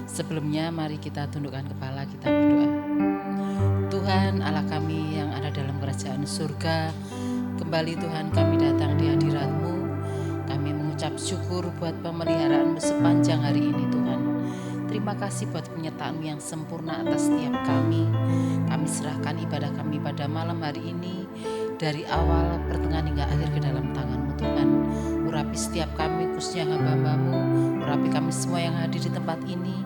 Sebelumnya mari kita tundukkan kepala, kita berdoa. Tuhan Allah kami yang ada dalam kerajaan surga, kembali Tuhan kami datang di hadirat-Mu. Kami mengucap syukur buat pemeliharaan-Mu sepanjang hari ini Tuhan. Terima kasih buat penyertaan-Mu yang sempurna atas setiap kami. Kami serahkan ibadah kami pada malam hari ini, dari awal, pertengahan hingga akhir ke dalam tangan-Mu Tuhan. Urapi setiap kami, khususnya hamba-Mu, urapi kami semua yang hadir di tempat ini.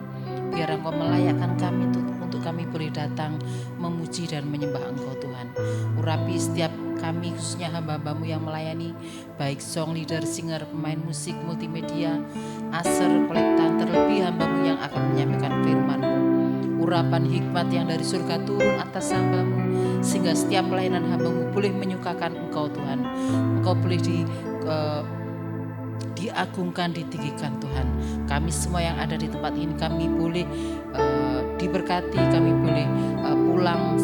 Biar Engkau melayakkan kami untuk kami boleh datang memuji dan menyembah Engkau Tuhan. Urapi setiap kami, khususnya hamba-Mu yang melayani, baik song leader, singer, pemain musik, multimedia, aser, kolektan, terlebih hamba-Mu yang akan menyampaikan firman-Mu. Urapan hikmat yang dari surga turun atas hamba-Mu, sehingga setiap pelayanan hamba-Mu boleh menyukakan Engkau Tuhan. Engkau boleh diagungkan, ditinggikan Tuhan. Kami semua yang ada di tempat ini, kami boleh diberkati, kami boleh pulang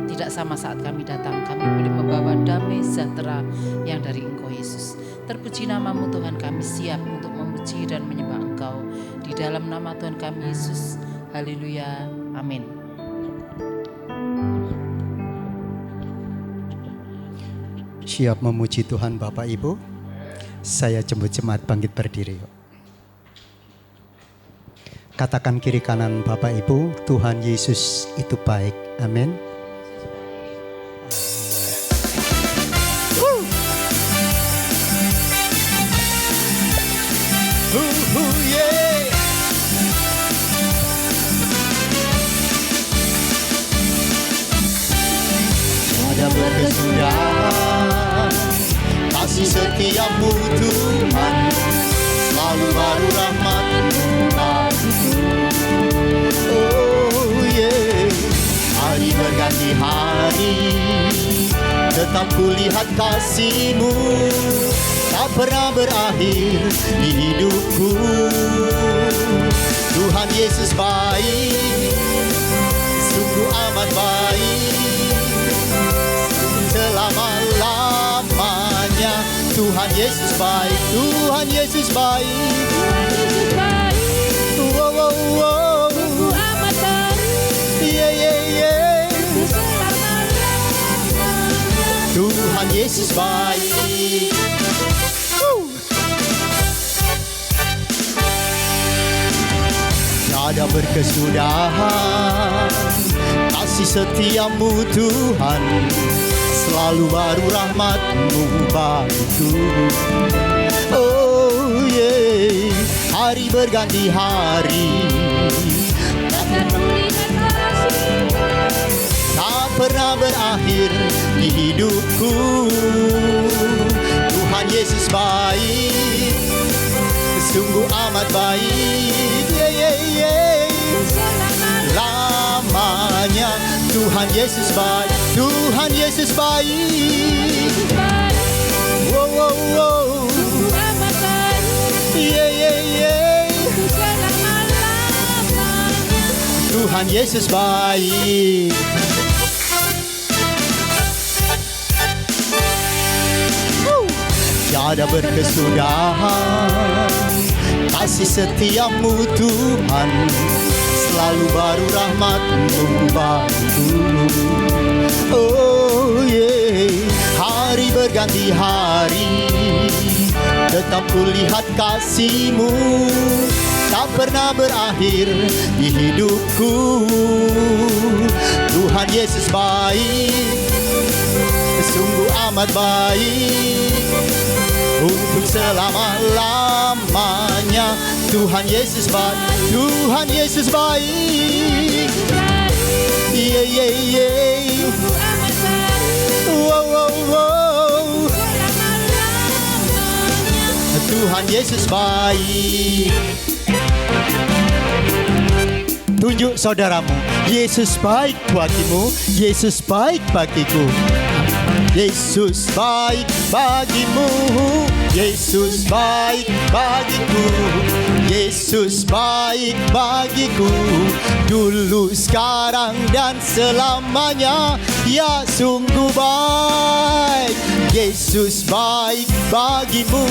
tidak sama saat kami datang. Kami boleh membawa damai sejahtera yang dari Engkau Yesus. Terpuji nama-Mu Tuhan, kami siap untuk memuji dan menyembah Engkau. Di dalam nama Tuhan kami Yesus. Haleluya. Amin. Siap memuji Tuhan Bapak Ibu. Saya jemput jemaat bangkit berdiri. Katakan kiri kanan Bapak Ibu, Tuhan Yesus itu baik. Amin. Ada berkesudahan kasih setiamu Tuhan, selalu baru rahmat-Mu bagiku. Oh yeah, hari berganti hari, tetap kulihat kasih-Mu, tak pernah berakhir di hidupku. Tuhan Yesus baik, sungguh amat baik, selama-lamanya. Tuhan Yesus baik, Tuhan Yesus baik, Tuhan Yesus baik, wow, wow, wow. sungguh amat baik, Yeah, yeah, yeah. selama-lamanya. Tuhan Yesus baik. Tiada berkesudahan kasih setiamu Tuhan, selalu baru rahmat-Mu bagiku. Oh yeah, hari berganti hari, Agar melihat kasih-Mu, tak pernah berakhir di hidupku. Tuhan Yesus baik, sungguh amat baik, yeah, yeah, yeah. Lamanya. Tuhan Yesus baik, Tuhan Yesus baik, wow, wow, wow. sungguh amat baik, Yeah, yeah, yeah. selama-lamanya. Tuhan Yesus baik. Tiada berkesudahan kasih setiamu Tuhan, selalu baru rahmat-Mu bagiku. Oh yeah, hari berganti hari, tetap kulihat kasih-Mu, tak pernah berakhir di hidupku. Tuhan Yesus baik, sungguh amat baik, untuk selama-lamanya. Tuhan Yesus baik, Tuhan Yesus baik, yeah, yeah, yeah. Sungguh amat baik, Wow, wow, wow. selama-lamanya. Tuhan Yesus baik. Tunjuk saudaramu, Yesus baik bagimu, Yesus baik bagiku. Yesus baik bagimu, Yesus baik bagiku, Yesus baik bagiku, dulu, sekarang, dan selamanya. Ya sungguh baik, Yesus baik bagimu,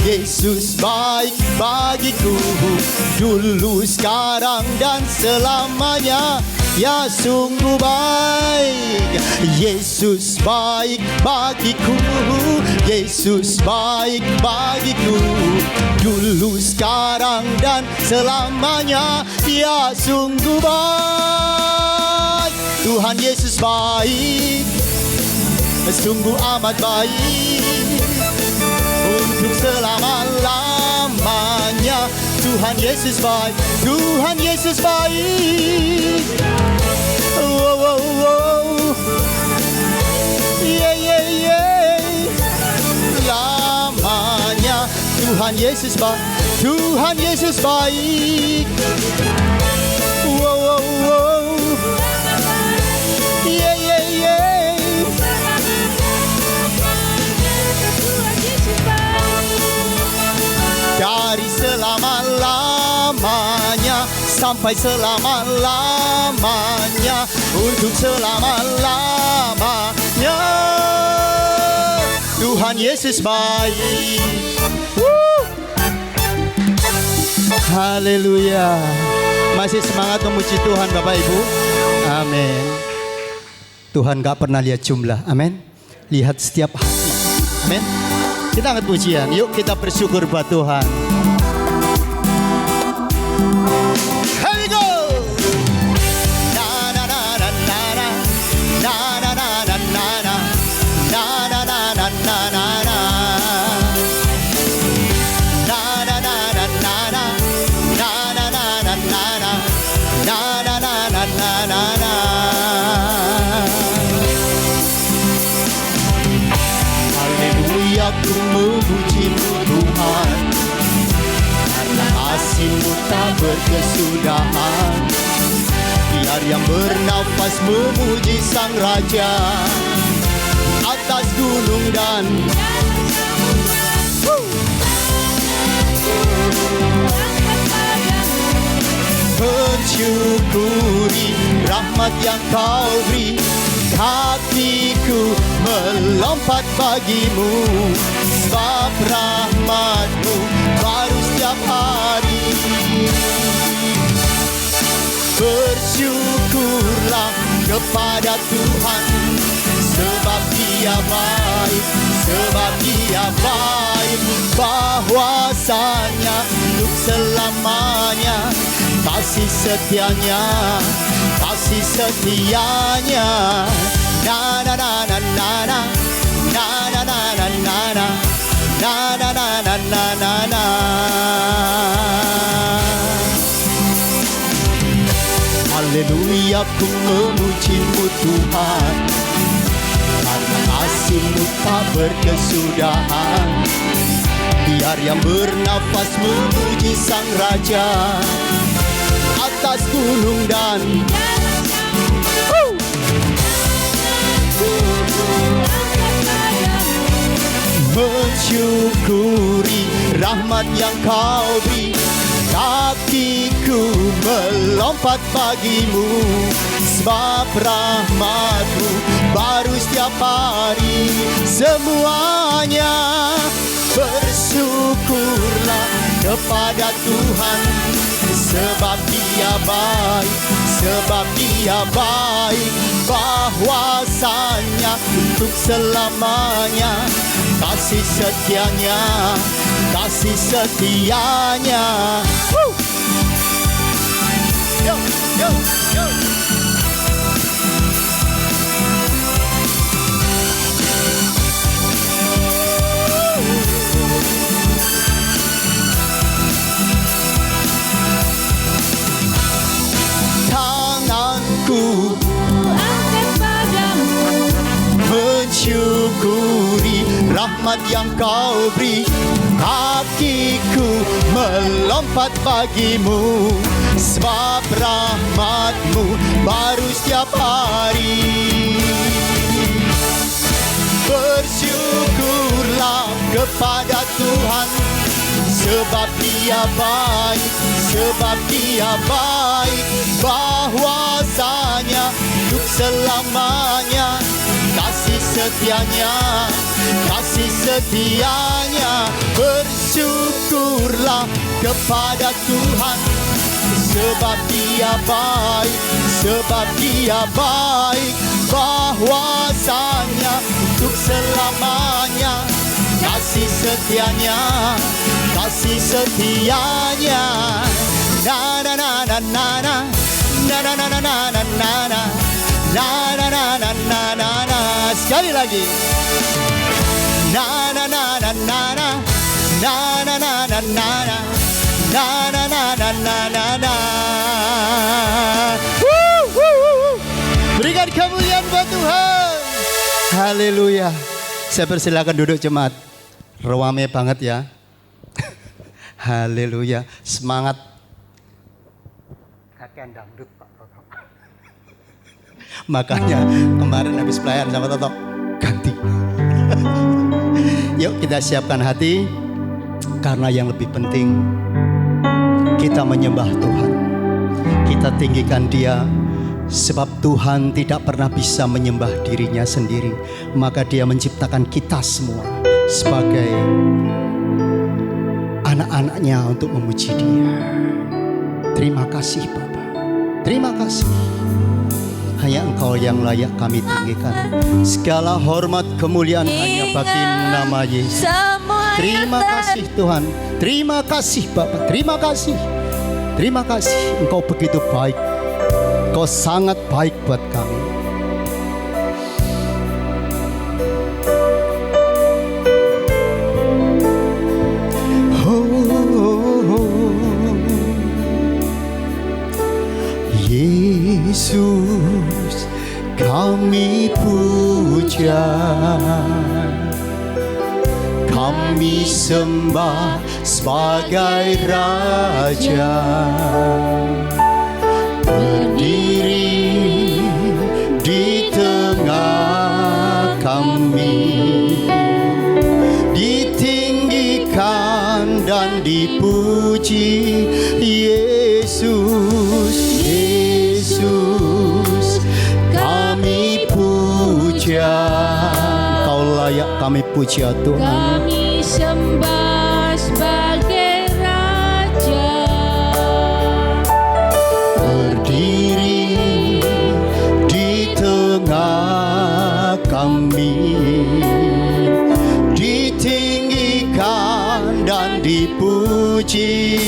Yesus baik bagiku. Dulu, sekarang dan selamanya, ya sungguh baik. Yesus baik bagiku, Yesus baik bagiku. Dulu, sekarang dan selamanya, ya sungguh baik. Tuhan Yesus baik, sungguh amat baik, untuk selama-lamanya. Tuhan Yesus baik, Tuhan Yesus baik. Oh, oh, oh. Yeah, yeah, yeah. Lamanya Tuhan Yesus baik, Tuhan Yesus baik. Oh, oh, oh. Yeah, yeah, yeah. Dari selama-lamanya sampai selama-lamanya, untuk selama-lamanya, Tuhan Yesus baik. Haleluya. Masih semangat memuji Tuhan Bapak Ibu? Amin. Tuhan gak pernah lihat jumlah, amin. Lihat setiap hati, amin. Kita angkat pujian, yuk kita bersyukur buat Tuhan. Here we go. Na na na na na na, na na na na na na, na na na na na na na, na na na na na na, na na na na na na, na na na na na na. Haleluya, ku memuji-Mu Tuhan, karena kasih-Mu tak berkesudahan. Biar yang bernafas memuji Sang Raja atas gunung dan mensyukuri rahmat yang Kau beri. Hatiku melompat bagimu, sebab rahmat-Mu baru setiap hari. Bersyukurlah kepada Tuhan, sebab Dia baik, sebab Dia baik. Bahwasanya untuk selamanya kasih setianya, kasih setianya. Na na na na na na, na na na na na na, na na na na na na na. Haleluya, ku memuji-Mu Tuhan, karena kasih-Mu tak berkesudahan. Biar yang bernafas memuji Sang Raja atas gunung dan mensyukuri rahmat yang Kau beri. Kakiku melompat bagimu, sebab rahmat-Mu baru setiap hari. Semuanya bersyukurlah kepada Tuhan, sebab Dia baik, sebab Dia baik. Bahwasanya untuk selamanya kasih setianya, kasih setianya. Yo, yo, yo. Tanganku angkat padamu, mensyukuri rahmat yang Kau beri. Kakiku melompat bagimu, sebab rahmat-Mu baru setiap hari. Bersyukurlah kepada Tuhan, sebab Dia baik, sebab Dia baik. Bahwasanya untuk selamanya kasih setianya, kasih setianya. Bersyukurlah kepada Tuhan, sebab Dia baik, sebab Dia baik. Bahwasanya untuk selamanya, kasih setianya, kasih setianya. Na na na na na na na na na na na na na na na na na na na na. Sekali lagi. Na na na na na na na na na na na na na na na na na na. Berikan kemuliaan buat Tuhan. Haleluya. Saya persilakan duduk jemaat. Rame banget ya. Haleluya. Semangat. Kakek dangdut Pak Toto. Makanya kemarin habis pelayanan sama Toto ganti. Yuk kita siapkan hati, karena yang lebih penting kita menyembah Tuhan. Kita tinggikan Dia, sebab Tuhan tidak pernah bisa menyembah dirinya sendiri. Maka Dia menciptakan kita semua sebagai anak-anaknya untuk memuji Dia. Terima kasih Bapa, terima kasih. Hanya Engkau yang layak kami tinggikan. Segala hormat kemuliaan hanya bagi nama Yesus. Terima kasih Tuhan, terima kasih Bapa, terima kasih. Terima kasih, Engkau begitu baik. Engkau sangat baik buat kami. Yesus kami puja, kami sembah sebagai Raja. Berdiri di tengah kami, ditinggikan dan dipuji. Yesus, Yesus kami puja. Kau layak kami puja Tuhan. Kami sembah sebagai Raja. Berdiri di tengah kami, ditinggikan dan dipuji.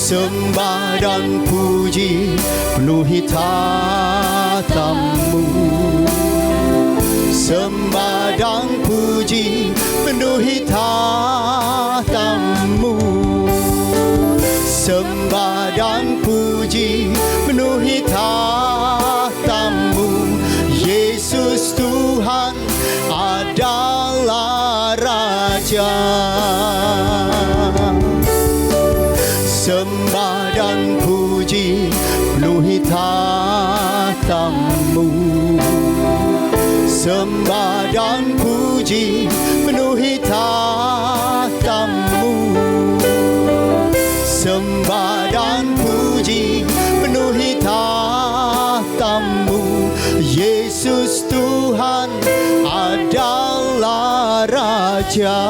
Sembah dan puji penuhi tatamu. Sembah dan puji penuhi tatamu. Sembah dan puji penuhi tatamu. Yesus Tuhan adalah Raja. Sembah dan puji penuhi tatamu. Sembah dan puji penuhi tatamu. Sembah dan puji penuhi tatamu. Yesus Tuhan adalah Raja.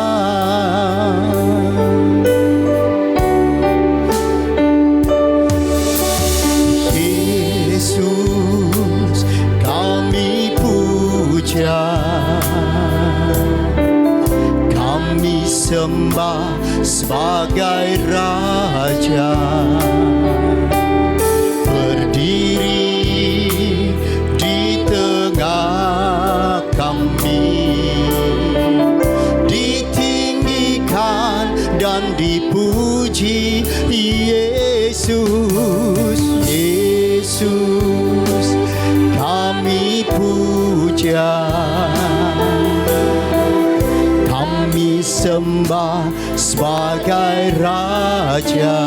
Yesus kami puja, kami sembah sebagai Raja. Berdiri di tengah kami, ditinggikan dan dipuji. Yesus, Yesus kami puja, kami sembah sebagai Raja.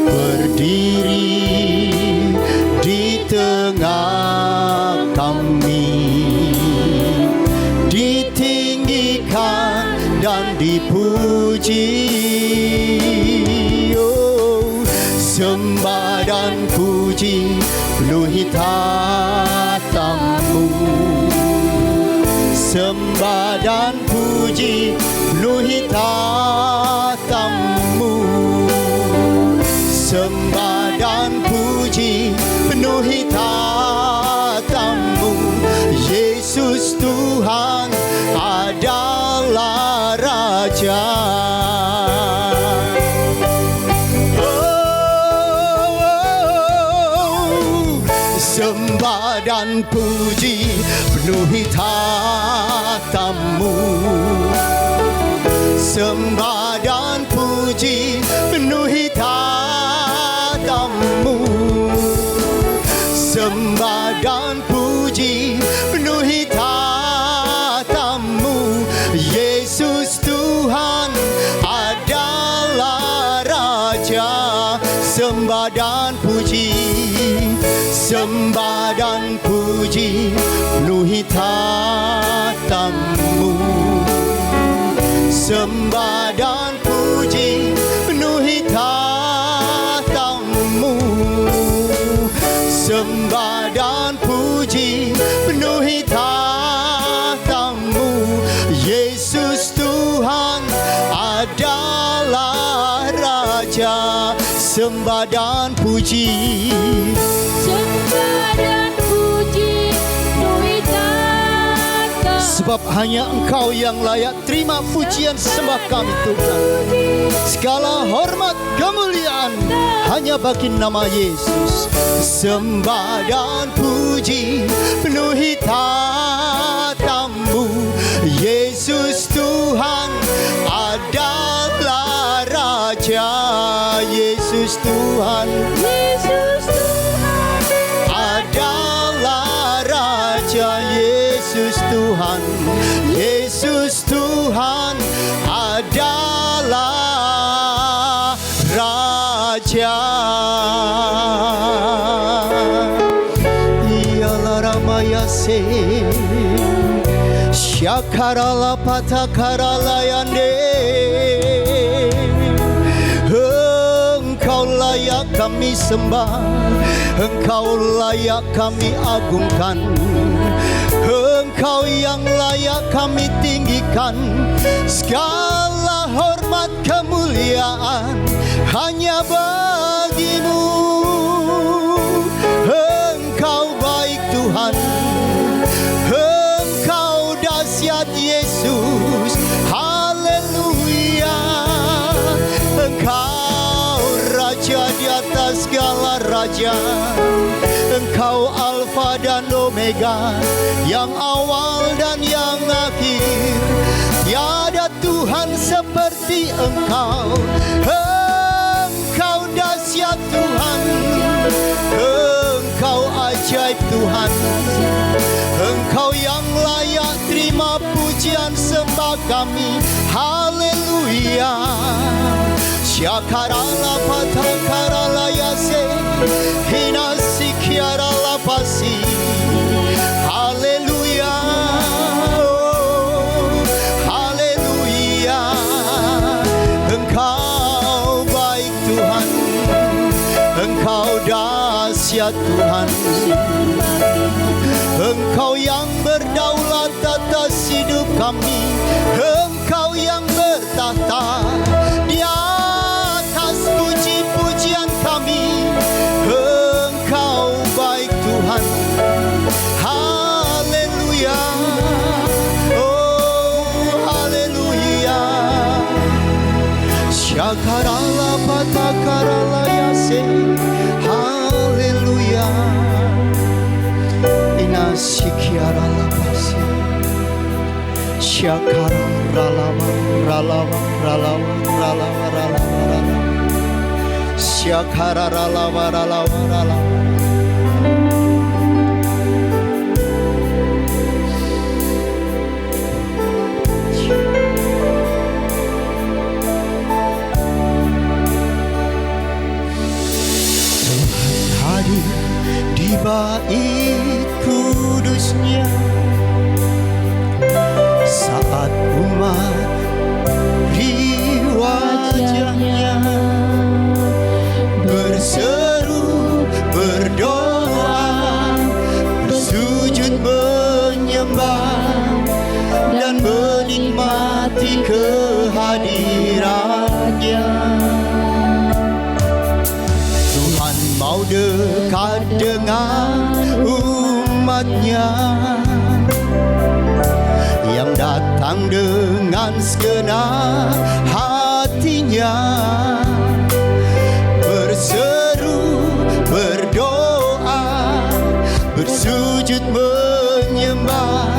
Berdiri di tengah kami, ditinggikan dan dipuji. Oh, sembah dan puji penuhi tatamu. Sembah dan puji penuhi tatamu. Sembah dan puji penuhi tatamu. Yesus Tuhan adalah Raja. Sembah dan puji penuhi tatamu. Sembah dan puji penuhi tatamu. Sembah dan puji penuhi tatamu. Yesus Tuhan adalah Raja. Sembah dan puji, sembah dan puji penuhi tatamu. Sembah dan puji penuhi tatamu. Sembah dan puji penuhi tatamu. Yesus Tuhan adalah Raja. Sembah dan puji, sembah dan puji penuhi tatamu. sebab hanya Engkau yang layak terima pujian sembah kami Tuhan. Segala hormat kemuliaan hanya bagi nama Yesus. Sembah dan puji penuhi tatamu. Yesus Tuhan adalah Raja. Yesus Tuhan, Yesus Tuhan adalah Raja. Yesus Tuhan, Yesus Tuhan adalah Raja. Ialah Ramayase Syakarala Patakarala Yande. Engkau layak kami sembah, Engkau layak kami agungkan, Engkau yang layak kami tinggikan. Segala hormat kemuliaan hanya bagimu. Engkau baik Tuhan, Engkau dahsyat Yesus. Haleluya. Engkau Raja di atas segala raja. Engkau Alfa dan Omega, yang awal dan yang akhir. Tiada Tuhan seperti Engkau. Engkau dahsyat Tuhan, Engkau ajaib Tuhan. Engkau yang layak terima pujian sembah kami. Haleluya. Syakarala patakarala yase hinasikiarala pasi. Haleluya. Oh, haleluya. Engkau baik Tuhan, Engkau dahsyat Tuhan. Engkau yang berdaulat atas hidup kami. Engkau yang bertahta di atas puji-pujian kami. Engkau baik Tuhan. Haleluya. Oh, haleluya. Syakarala patakarala yase. Haleluya. Inasikiarala pasi. Syakara ralama ralama ralama ralama ralama. Syakara ralama ralama ralama. Tuhan hadir di bait kudusnya saat umat beri wajahnya dekat dengan umatnya, yang datang dengan segenap hatinya, berseru, berdoa, bersujud menyembah,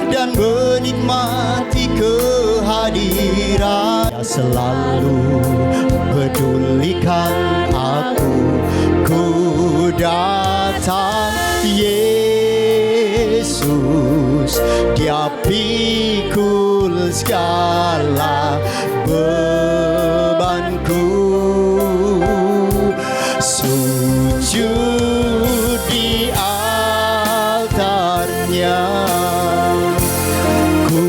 dan menikmati kehadiran. Dia selalu pedulikan aku, ku datang Yesus, Dia pikul segala bebanku, sujud di altarnya, ku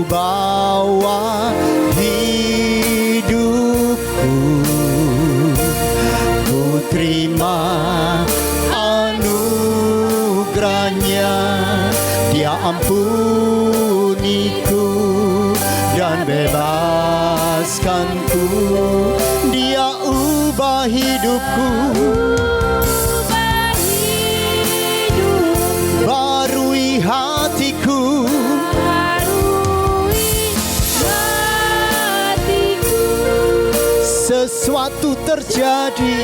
bawa hidupku, ku terima anugerahnya. Dia ampuniku dan bebaskanku, Dia ubah hidupku, barui hatiku, sesuatu terjadi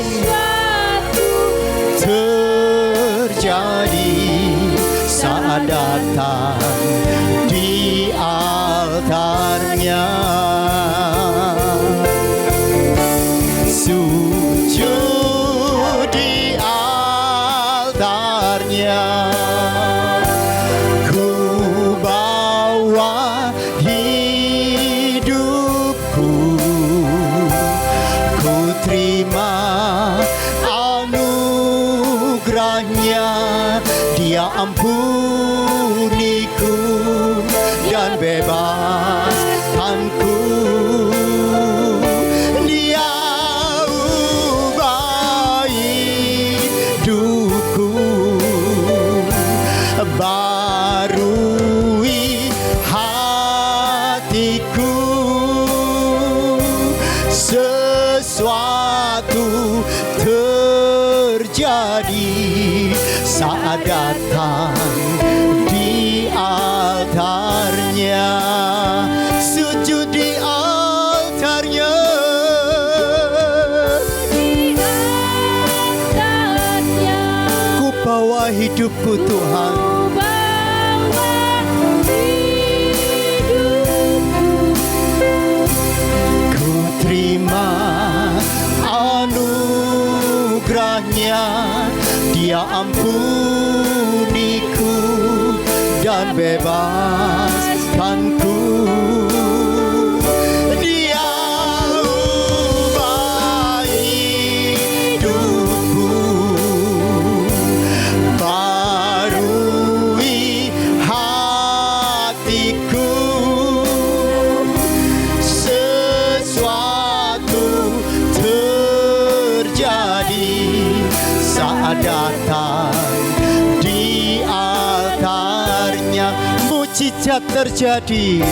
saat datang di altarnya, sujud di altarnya, ku bawa hidupku, ku terima anugerahnya. Dia ampuniku dan bebaskanku, Dia ubah hidupku, barui hatiku, sesuatu terjadi saat datang di altarnya, sujud di altarnya, ku bawa hidupku Tuhan, ku terima anugerahnya. Dia ampuniku dan bebaskanku, Dia ubah hidupku, barui hatiku, sesuatu terjadi saat datang di altarnya. Mujizat terjadi,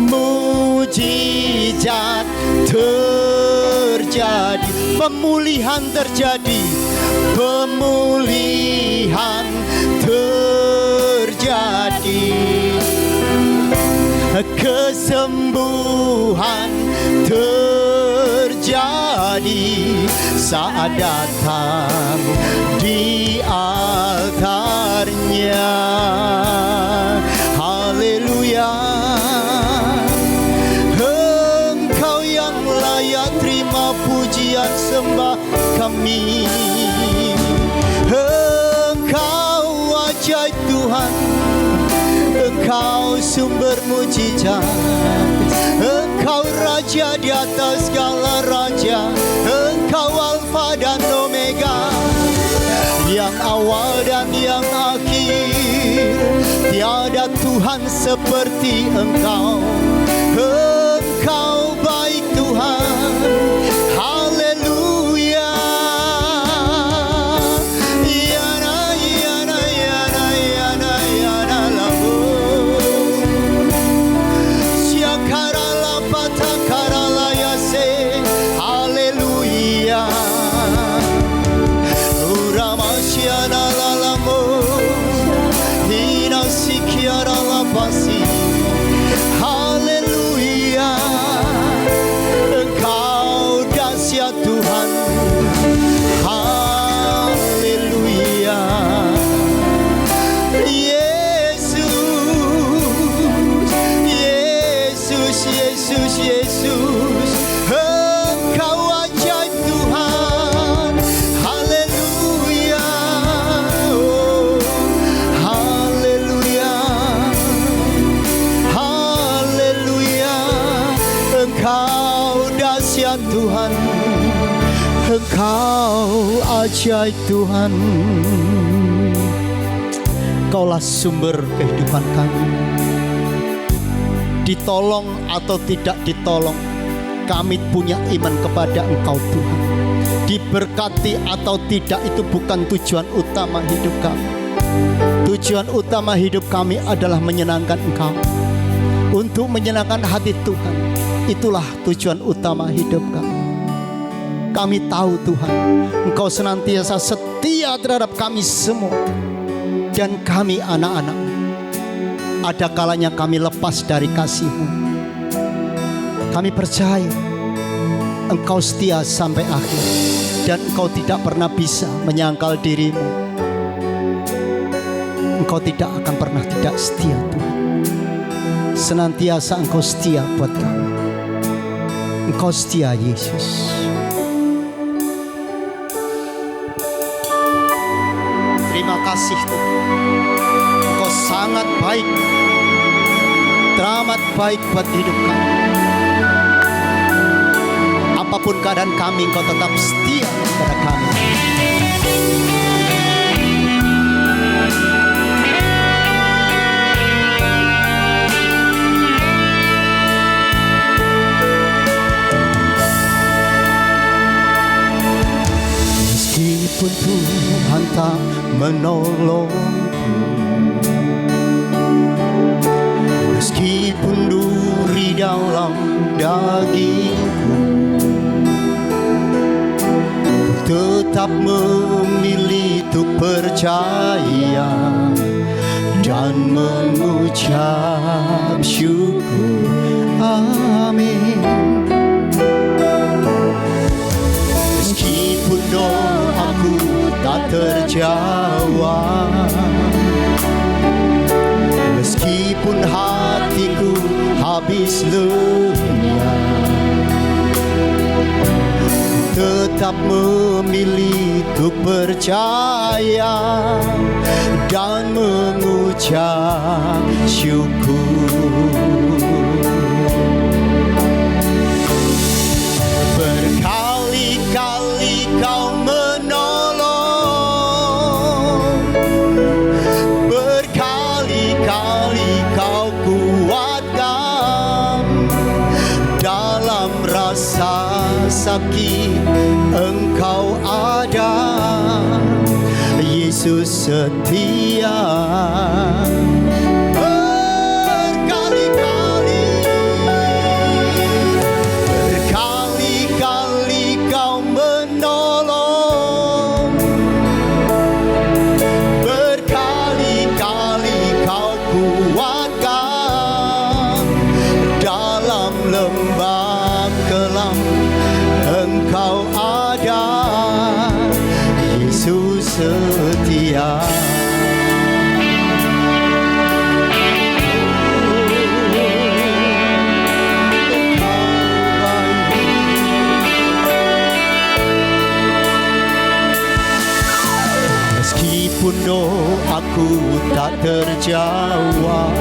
mujizat terjadi, pemulihan terjadi, pemulihan terjadi, kesembuhan terjadi saat datang di altarnya. Haleluya, Engkau yang layak terima pujian sembah kami. Engkau ajaib Tuhan, Engkau sumber mujizat, Engkau Raja di atas segala raja, Engkau Alfa dan Omega, yang awal dan yang akhir. Tiada Tuhan seperti Engkau, Engkau baik Tuhan. Haleluya. Yana, yana, yana, yana, yana, lambu. Syakarala patakarala yase. Haleluya. Engkau dahsyat Tuhan, Engkau ajaib Tuhan. Engkaulah sumber kehidupan kami. Ditolong atau tidak ditolong, kami punya iman kepada Engkau Tuhan. Diberkati atau tidak, itu bukan tujuan utama hidup kami. Tujuan utama hidup kami adalah menyenangkan Engkau. Untuk menyenangkan hati Tuhan, itulah tujuan utama hidup kami. Kami tahu Tuhan, Engkau senantiasa setia terhadap kami semua. Dan kami anak-anak, ada kalanya kami lepas dari kasih-Mu. Kami percaya Engkau setia sampai akhir, dan Engkau tidak pernah bisa menyangkal diri-Mu. Engkau tidak akan pernah tidak setia Tuhan. Senantiasa Engkau setia buat kami. Engkau setia Yesus. Terima kasih Tuhan. Engkau sangat baik, teramat baik buat hidup kami. Apapun keadaan kami, Engkau tetap setia kepada kami. Meskipun Tuhan tak menolongku, meskipun duri dalam dagingku, tetap memilih untuk percaya dan mengucap syukur. Amin. Meskipun doaku tak terjawab, meskipun hatiku habis lenyap, tetap memilih untuk percaya dan mengucap syukur. Berkali-kali Kau menolong, berkali-kali Kau kuatkan. Dalam rasa sakit Engkau ada, Yesus setia. Berkali-kali Kau menolong, berkali-kali Kau kuatkan. Dalam lembah kelam Engkau ada, Yesus setia. Meskipun doaku tak terjawab,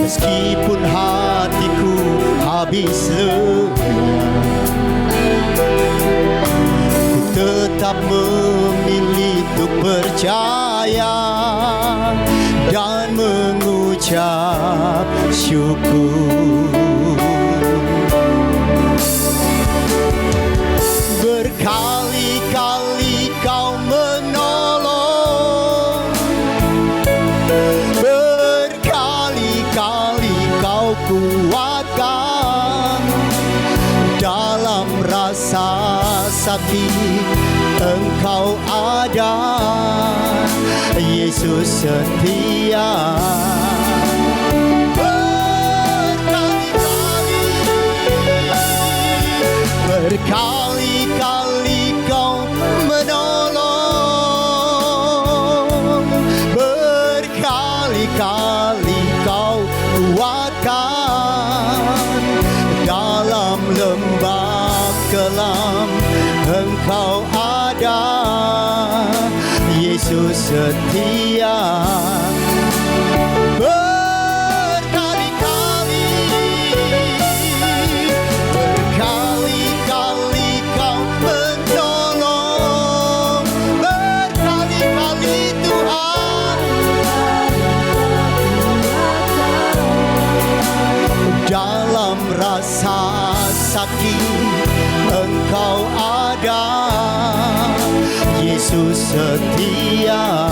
meskipun hatiku habis lenyap, ku tetap memilih untuk percaya dan mengucap syukur. Berkali-kali Kau menolong, berkali-kali Kau kuatkan. Dalam rasa sakit Engkau ada, Yesus setia. Berkali-kali Kau menolong, berkali-kali Kau kuatkan. Dalam lembah kelam Engkau ada, Yesus setia. Berkali-kali dalam rasa sakit Engkau ada, Yesus setia.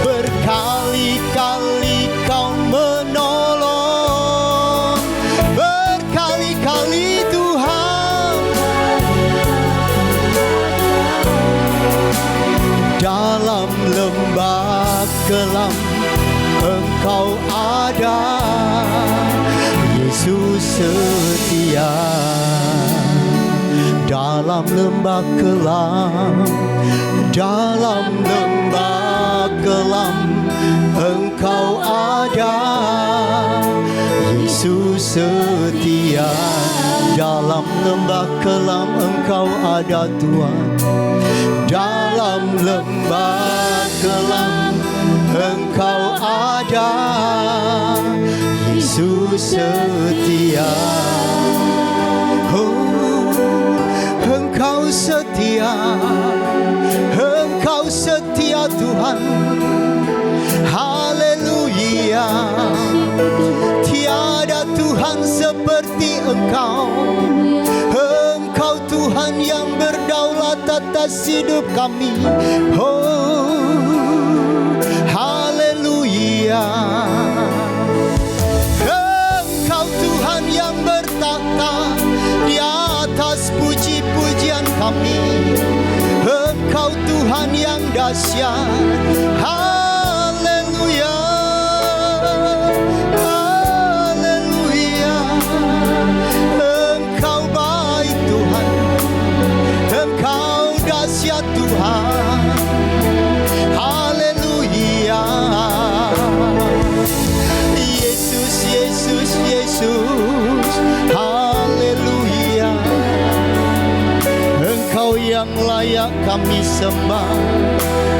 Berkali-kali Kau menolong, berkali-kali Tuhan. Dalam lembah kelam Engkau ada, Yesus setia. Dalam lembah kelam, dalam lembah kelam Engkau ada, Yesus setia. Dalam lembah kelam Engkau ada Tuhan. Dalam lembah kelam Engkau ada, Yesus setia. Oh, Engkau setia, Engkau setia Tuhan. Haleluya. Tiada Tuhan seperti Engkau. Engkau Tuhan yang berdaulat atas hidup kami. Oh, haleluya. Engkau Tuhan yang bertahta di atas puji-pujian kami. Engkau Tuhan yang dahsyat. Haleluya. Haleluya. Engkau baik Tuhan. Engkau dahsyat Tuhan. Haleluya. Yesus, Yesus, Yesus. Haleluya. Engkau yang layak kami sembah.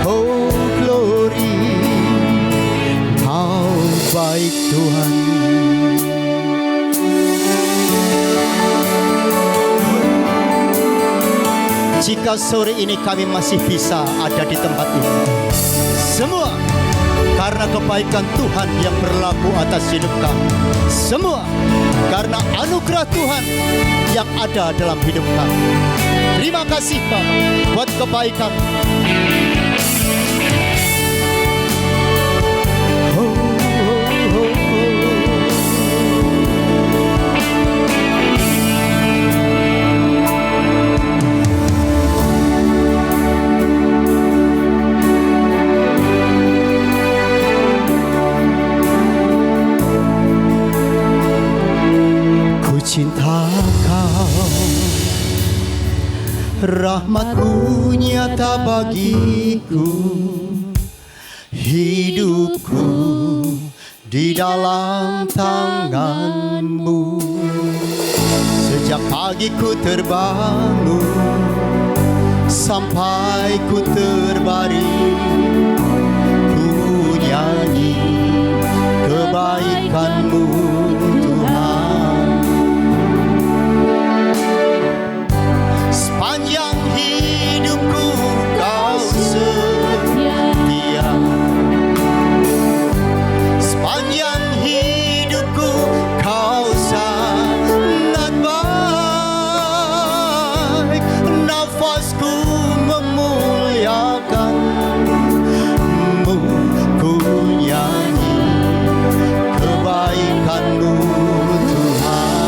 Oh glory. Kau baik Tuhan. Jika sore ini kami masih bisa ada di tempat ini, semua karena kebaikan Tuhan yang berlaku atas hidup kami. Semua karena anugerah Tuhan yang ada dalam hidup kami. Terima kasih Bapa buat kebaikan. Cinta Kau, rahmat-Mu nyata bagiku, hidupku di dalam tangan-Mu. Sejak pagi ku terbangun sampai ku terbaring, ku nyanyi kebaikan-Mu Tuhan. Sepanjang hidupku Kau setia. Sepanjang hidupku Kau sangat baik. Nafasku memuliakan-Mu, ku nyanyi kebaikan-Mu Tuhan.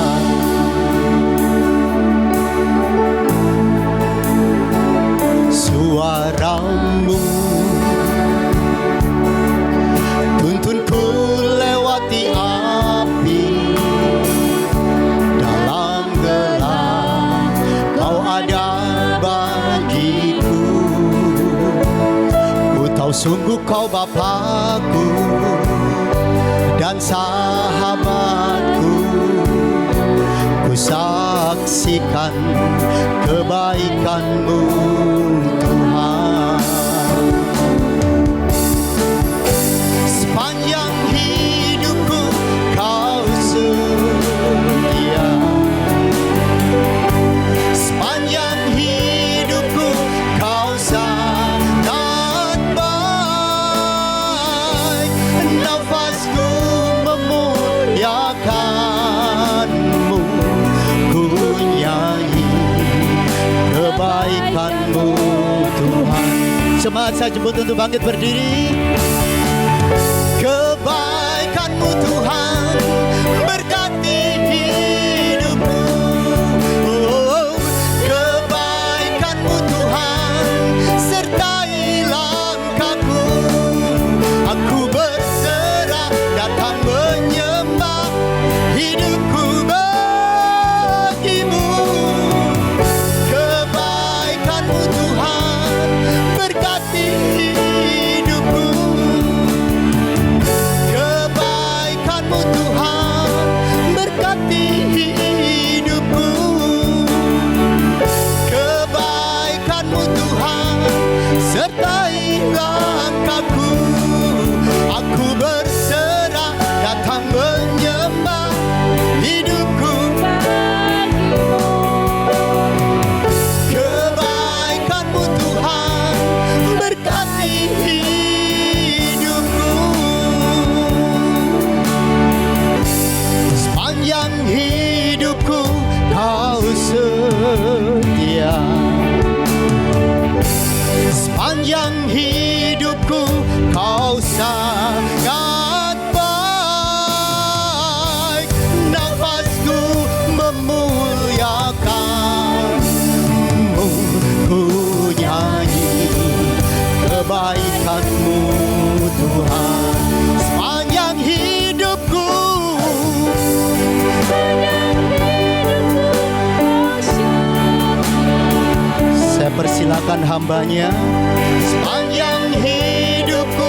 Suara-Mu tuntunku lewati api, dalam gelap Kau ada bagiku. Ku tahu sungguh Kau Bapa-Ku dan sahabat-Ku. Ku saksikan kebaikan-Mu Tuhan. Sepanjang hidupku Kau setia. Sepanjang hidupku Kau sangat baik. Jemaat saya jemput untuk bangkit berdiri. Kebaikan-Mu Tuhan berkati hidupku. Oh, kebaikan-Mu Tuhan sertai langkahku. Aku berserah datang menyembah hidupku bagimu. Kebaikan-Mu Tuhan berkati hidupku. Kebaikan-Mu Tuhan berkati hidupku. Kebaikan-Mu Tuhan sertai langkahku. Aku berserah datang menyembah hidupku. Kebaikan-Mu Tuhan berkati hidupku. Sepanjang hidupku Kau setia. Sepanjang hidupku Kau sangat baik. Nafasku memuliakan-Mu. Ku nyanyi kebaikan-Mu Tuhan. Sepanjang hidupku. Saya persilakan hambanya. Sepanjang hidupku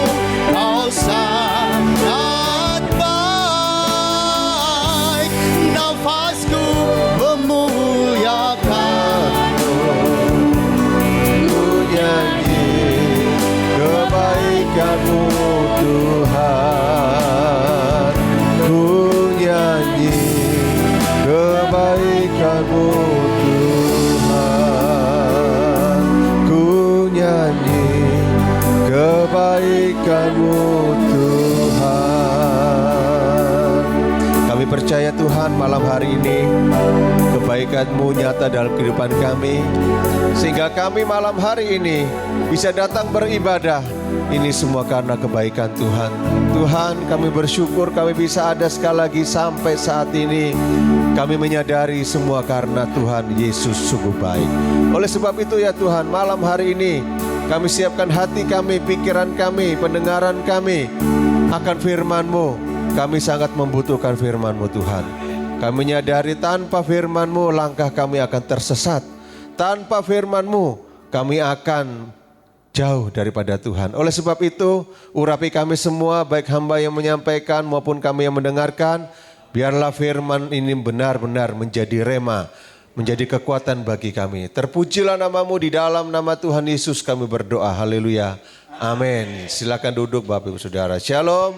Kau sangat baik. Nafasku memuliakan-Mu. Ku nyanyi kebaikan-Mu Tuhan. Ku nyanyi kebaikan-Mu Tuhan. Ku nyanyi kebaikan-Mu Tuhan. Kami percaya Tuhan malam hari ini kebaikan-Mu nyata dalam kehidupan kami, sehingga kami malam hari ini bisa datang beribadah. Ini semua karena kebaikan Tuhan. Tuhan, kami bersyukur kami bisa ada sekali lagi sampai saat ini. Kami menyadari semua karena Tuhan Yesus sungguh baik. Oleh sebab itu ya Tuhan, malam hari ini kami siapkan hati kami, pikiran kami, pendengaran kami akan firman-Mu. Kami sangat membutuhkan firman-Mu Tuhan. Kami menyadari tanpa firman-Mu langkah kami akan tersesat. Tanpa firman-Mu kami akan jauh daripada Tuhan. Oleh sebab itu, urapi kami semua, baik hamba yang menyampaikan maupun kami yang mendengarkan. Biarlah firman ini benar-benar menjadi rema, menjadi kekuatan bagi kami. Terpujilah nama-Mu, di dalam nama Tuhan Yesus kami berdoa. Haleluya. Amin. Silakan duduk Bapak Ibu Saudara. Shalom.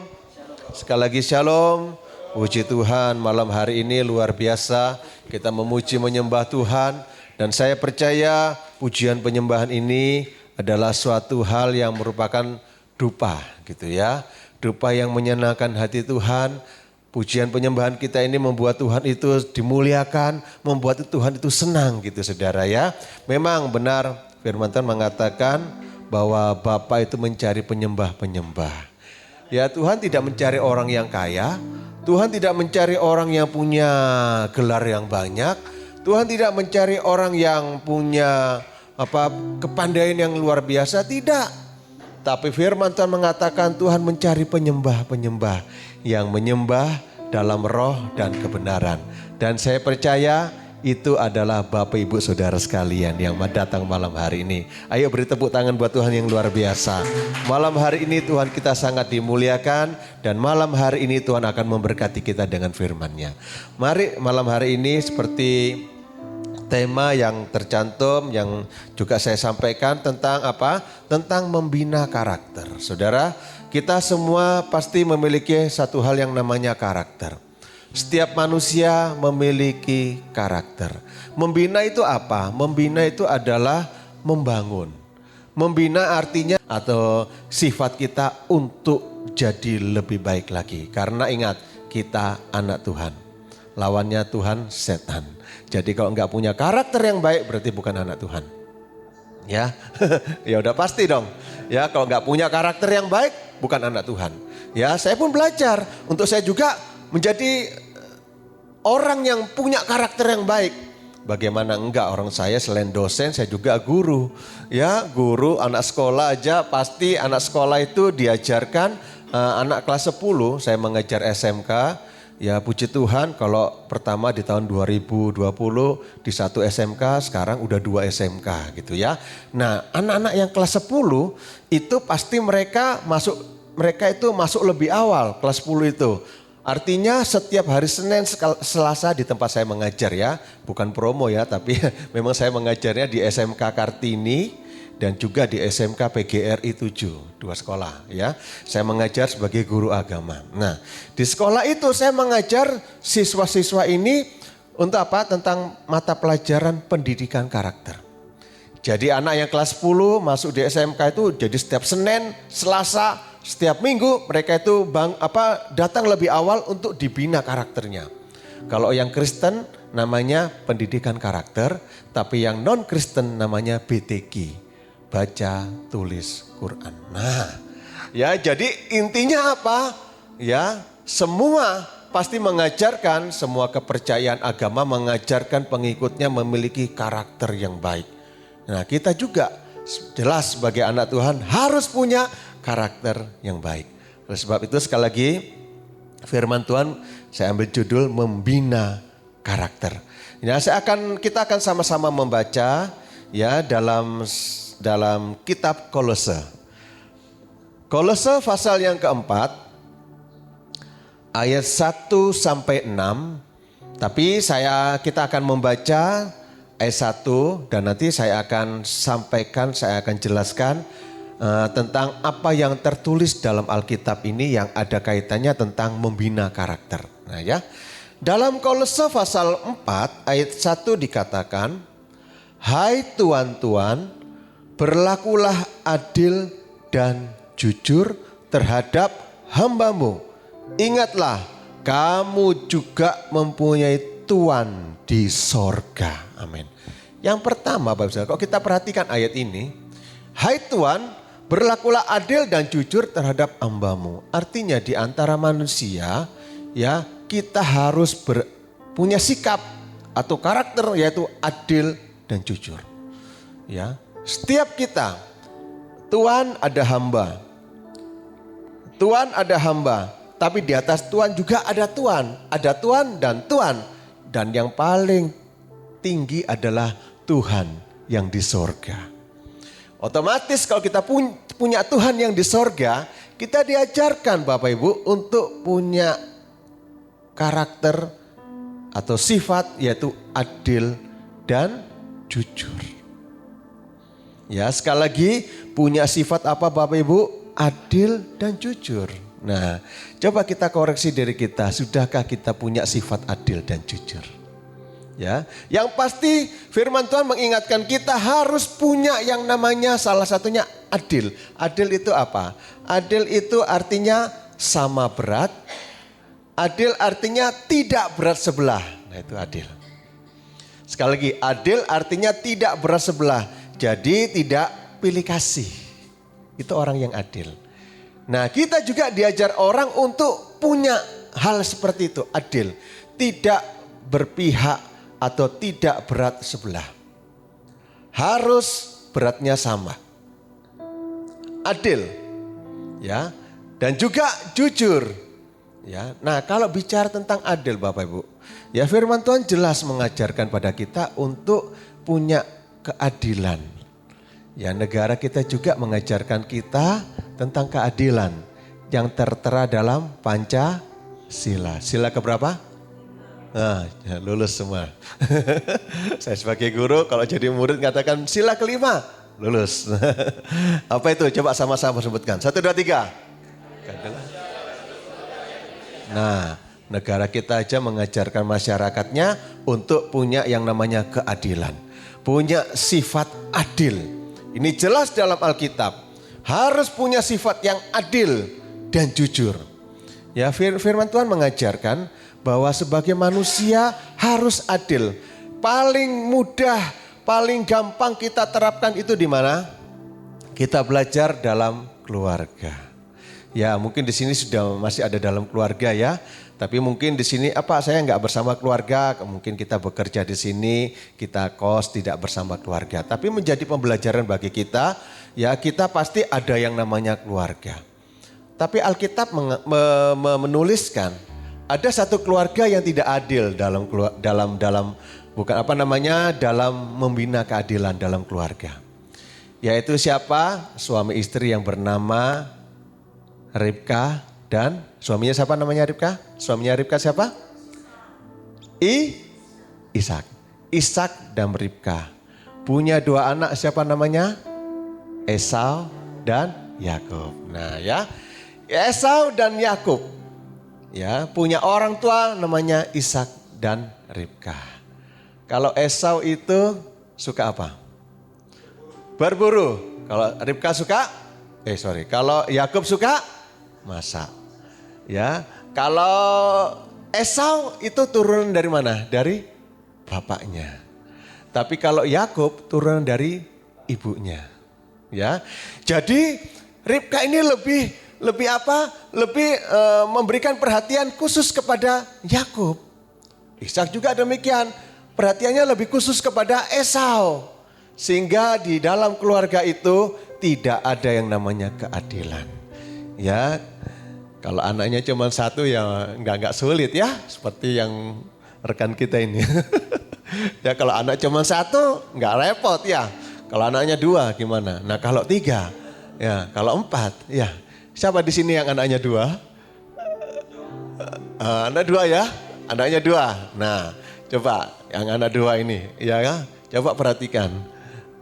Sekali lagi shalom. Puji Tuhan, malam hari ini luar biasa. Kita memuji menyembah Tuhan. Dan saya percaya pujian penyembahan ini adalah suatu hal yang merupakan dupa gitu ya. Dupa yang menyenangkan hati Tuhan. Pujian penyembahan kita ini membuat Tuhan itu dimuliakan, membuat Tuhan itu senang gitu saudara ya. Memang benar firman Tuhan mengatakan bahwa Bapa itu mencari penyembah-penyembah. Ya Tuhan tidak mencari orang yang kaya, Tuhan tidak mencari orang yang punya gelar yang banyak, Tuhan tidak mencari orang yang punya kepandaian yang luar biasa, tidak. Tapi firman Tuhan mengatakan Tuhan mencari penyembah-penyembah yang menyembah dalam roh dan kebenaran. Dan saya percaya itu adalah Bapak Ibu Saudara sekalian yang datang malam hari ini. Ayo beri tepuk tangan buat Tuhan yang luar biasa. Malam hari ini Tuhan kita sangat dimuliakan dan malam hari ini Tuhan akan memberkati kita dengan firman-Nya. Mari malam hari ini seperti tema yang tercantum yang juga saya sampaikan tentang apa? Tentang membina karakter. Saudara, kita semua pasti memiliki satu hal yang namanya karakter. Setiap manusia memiliki karakter. Membina itu apa? Membina itu adalah membangun. Membina artinya atau sifat kita untuk jadi lebih baik lagi. Karena ingat, kita anak Tuhan. Lawannya Tuhan setan. Jadi kalau enggak punya karakter yang baik berarti bukan anak Tuhan. Ya, ya udah pasti dong. Ya, kalau nggak punya karakter yang baik, bukan anak Tuhan. Ya, saya pun belajar untuk saya juga menjadi orang yang punya karakter yang baik. Bagaimana enggak, orang saya selain dosen, saya juga guru. Ya, guru anak sekolah aja, pasti anak sekolah itu diajarkan, anak kelas 10, saya mengajar SMK. Ya puji Tuhan kalau pertama di tahun 2020 di 1 SMK, sekarang udah 2 SMK gitu ya. Nah anak-anak yang kelas 10 itu pasti mereka itu masuk lebih awal kelas 10 itu. Artinya setiap hari Senin, Selasa di tempat saya mengajar ya. Bukan promo ya, tapi memang saya mengajarnya di SMK Kartini dan juga di SMK PGRI 7, 2 sekolah ya. Saya mengajar sebagai guru agama. Nah, di sekolah itu saya mengajar siswa-siswa ini untuk apa? Tentang mata pelajaran pendidikan karakter. Jadi anak yang kelas 10 masuk di SMK itu jadi setiap Senin, Selasa, setiap minggu mereka itu datang lebih awal untuk dibina karakternya. Kalau yang Kristen namanya pendidikan karakter, tapi yang non-Kristen namanya BTQ. Baca, tulis Quran. Nah, ya jadi intinya apa? Ya, semua pasti mengajarkan, semua kepercayaan agama mengajarkan pengikutnya memiliki karakter yang baik. Nah, kita juga jelas sebagai anak Tuhan harus punya karakter yang baik. Oleh sebab itu sekali lagi firman Tuhan saya ambil judul membina karakter. Ya, kita akan sama-sama membaca ya dalam kitab Kolose. Kolose pasal yang keempat, ayat 1 sampai 6. Tapi kita akan membaca ayat 1 dan nanti saya akan sampaikan, saya akan jelaskan tentang apa yang tertulis dalam Alkitab ini yang ada kaitannya tentang membina karakter. Nah ya, dalam Kolose pasal 4 ayat 1 dikatakan, hai tuan-tuan, berlakulah adil dan jujur terhadap hambamu. Ingatlah, kamu juga mempunyai Tuhan di sorga. Amin. Yang pertama, Bapak Saudara, kalau kita perhatikan ayat ini, hai Tuhan, berlakulah adil dan jujur terhadap hambamu. Artinya di antara manusia, ya kita harus punya sikap atau karakter yaitu adil dan jujur. Ya. Setiap kita, Tuhan ada hamba. Tuhan ada hamba, tapi di atas Tuhan juga ada Tuhan. Ada Tuhan dan Tuhan. Dan yang paling tinggi adalah Tuhan yang di sorga. Otomatis kalau kita punya Tuhan yang di sorga, kita diajarkan Bapak Ibu untuk punya karakter atau sifat yaitu adil dan jujur. Ya, sekali lagi punya sifat apa Bapak Ibu? Adil dan jujur. Nah, coba kita koreksi diri kita. Sudahkah kita punya sifat adil dan jujur? Ya, yang pasti firman Tuhan mengingatkan kita harus punya yang namanya salah satunya adil. Adil itu apa? Adil itu artinya sama berat. Adil artinya tidak berat sebelah. Nah, itu adil. Sekali lagi, adil artinya tidak berat sebelah. Jadi tidak pilih kasih. Itu orang yang adil. Nah, kita juga diajar orang untuk punya hal seperti itu, adil. Tidak berpihak atau tidak berat sebelah. Harus beratnya sama. Adil. Ya. Dan juga jujur. Ya. Nah, kalau bicara tentang adil Bapak Ibu, ya firman Tuhan jelas mengajarkan pada kita untuk punya keadilan. Ya, negara kita juga mengajarkan kita tentang keadilan yang tertera dalam Pancasila. Sila keberapa? Nah, ya, lulus semua. Saya sebagai guru kalau jadi murid katakan sila kelima, lulus. Apa itu? Coba sama-sama sebutkan. 1, 2, 3. Nah, negara kita aja mengajarkan masyarakatnya untuk punya yang namanya keadilan. Punya sifat adil. Ini jelas dalam Alkitab. Harus punya sifat yang adil dan jujur. Ya, firman Tuhan mengajarkan bahwa sebagai manusia harus adil. Paling mudah, paling gampang kita terapkan itu di mana? kita belajar dalam keluarga. Ya mungkin di sini sudah masih ada dalam keluarga ya. Tapi mungkin di sini saya nggak bersama keluarga, mungkin kita bekerja di sini, kita kos tidak bersama keluarga. Tapi menjadi pembelajaran bagi kita, ya kita pasti ada yang namanya keluarga. Tapi Alkitab menuliskan ada satu keluarga yang tidak adil dalam dalam membina keadilan dalam keluarga. Yaitu siapa? Suami istri yang bernama Ribka dan suaminya siapa namanya Ribka? Suaminya Ribka siapa? Ishak. Ishak dan Ribka punya 2 anak, siapa namanya? Esau dan Yakub. Nah ya, Esau dan Yakub ya punya orang tua namanya Ishak dan Ribka. Kalau Esau itu suka apa? Berburu. Kalau Ribka suka? Kalau Yakub suka? Masak. Ya, kalau Esau itu turun dari mana? Dari bapaknya. Tapi kalau Yakub turun dari ibunya. Ya, jadi Ribka ini lebih memberikan perhatian khusus kepada Yakub. Ishak juga demikian, perhatiannya lebih khusus kepada Esau. Sehingga di dalam keluarga itu tidak ada yang namanya keadilan. Ya. Kalau anaknya cuma 1 ya nggak sulit ya, seperti yang rekan kita ini. Ya kalau anak cuma 1 nggak repot ya. Kalau anaknya 2 gimana? Nah kalau 3, ya kalau 4, ya siapa di sini yang anaknya 2? Anak 2 ya, anaknya 2. Nah coba yang anak 2 ini, ya coba perhatikan.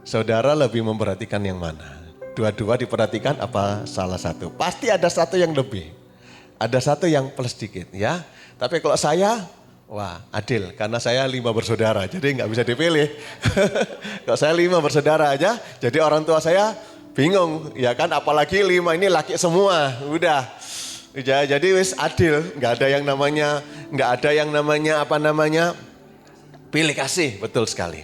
Saudara lebih memperhatikan yang mana? Dua-dua diperhatikan apa salah satu? Pasti ada satu yang lebih. Ada satu yang plus sedikit ya. Tapi kalau saya, wah adil. Karena saya 5 bersaudara, jadi nggak bisa dipilih. Kalau saya 5 bersaudara aja, jadi orang tua saya bingung. Ya kan, apalagi 5 ini laki semua. Udah. Ya, jadi wis adil. Nggak ada yang namanya pilih kasih. Betul sekali.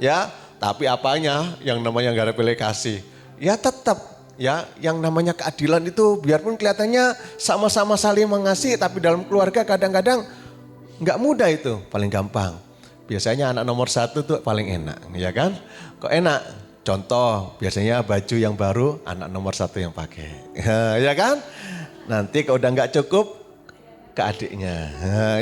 Ya, tapi apanya yang namanya nggak ada pilih kasih? Ya tetap. Ya, yang namanya keadilan itu biarpun kelihatannya sama-sama saling mengasihi, tapi dalam keluarga kadang-kadang nggak mudah itu, paling gampang. Biasanya anak nomor 1 tuh paling enak, ya kan? Kok enak? Contoh, biasanya baju yang baru anak nomor 1 yang pakai, ya kan? Nanti kalau udah nggak cukup ke adiknya,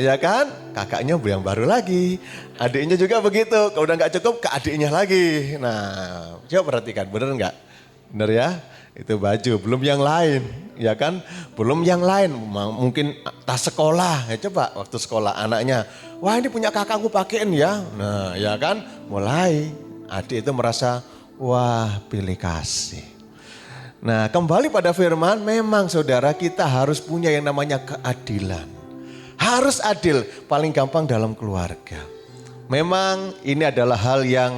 ya kan? Kakaknya yang baru lagi, adiknya juga begitu. Kalau udah nggak cukup ke adiknya lagi. Nah, coba perhatikan, bener nggak? Bener ya? Itu baju, belum yang lain, ya kan? Belum yang lain, mungkin tas sekolah. Ya coba waktu sekolah anaknya, wah ini punya kakakku pakein ya. Nah ya kan, mulai adik itu merasa, wah pilih kasih. Nah kembali pada firman, memang saudara kita harus punya yang namanya keadilan. Harus adil, paling gampang dalam keluarga. Memang ini adalah hal yang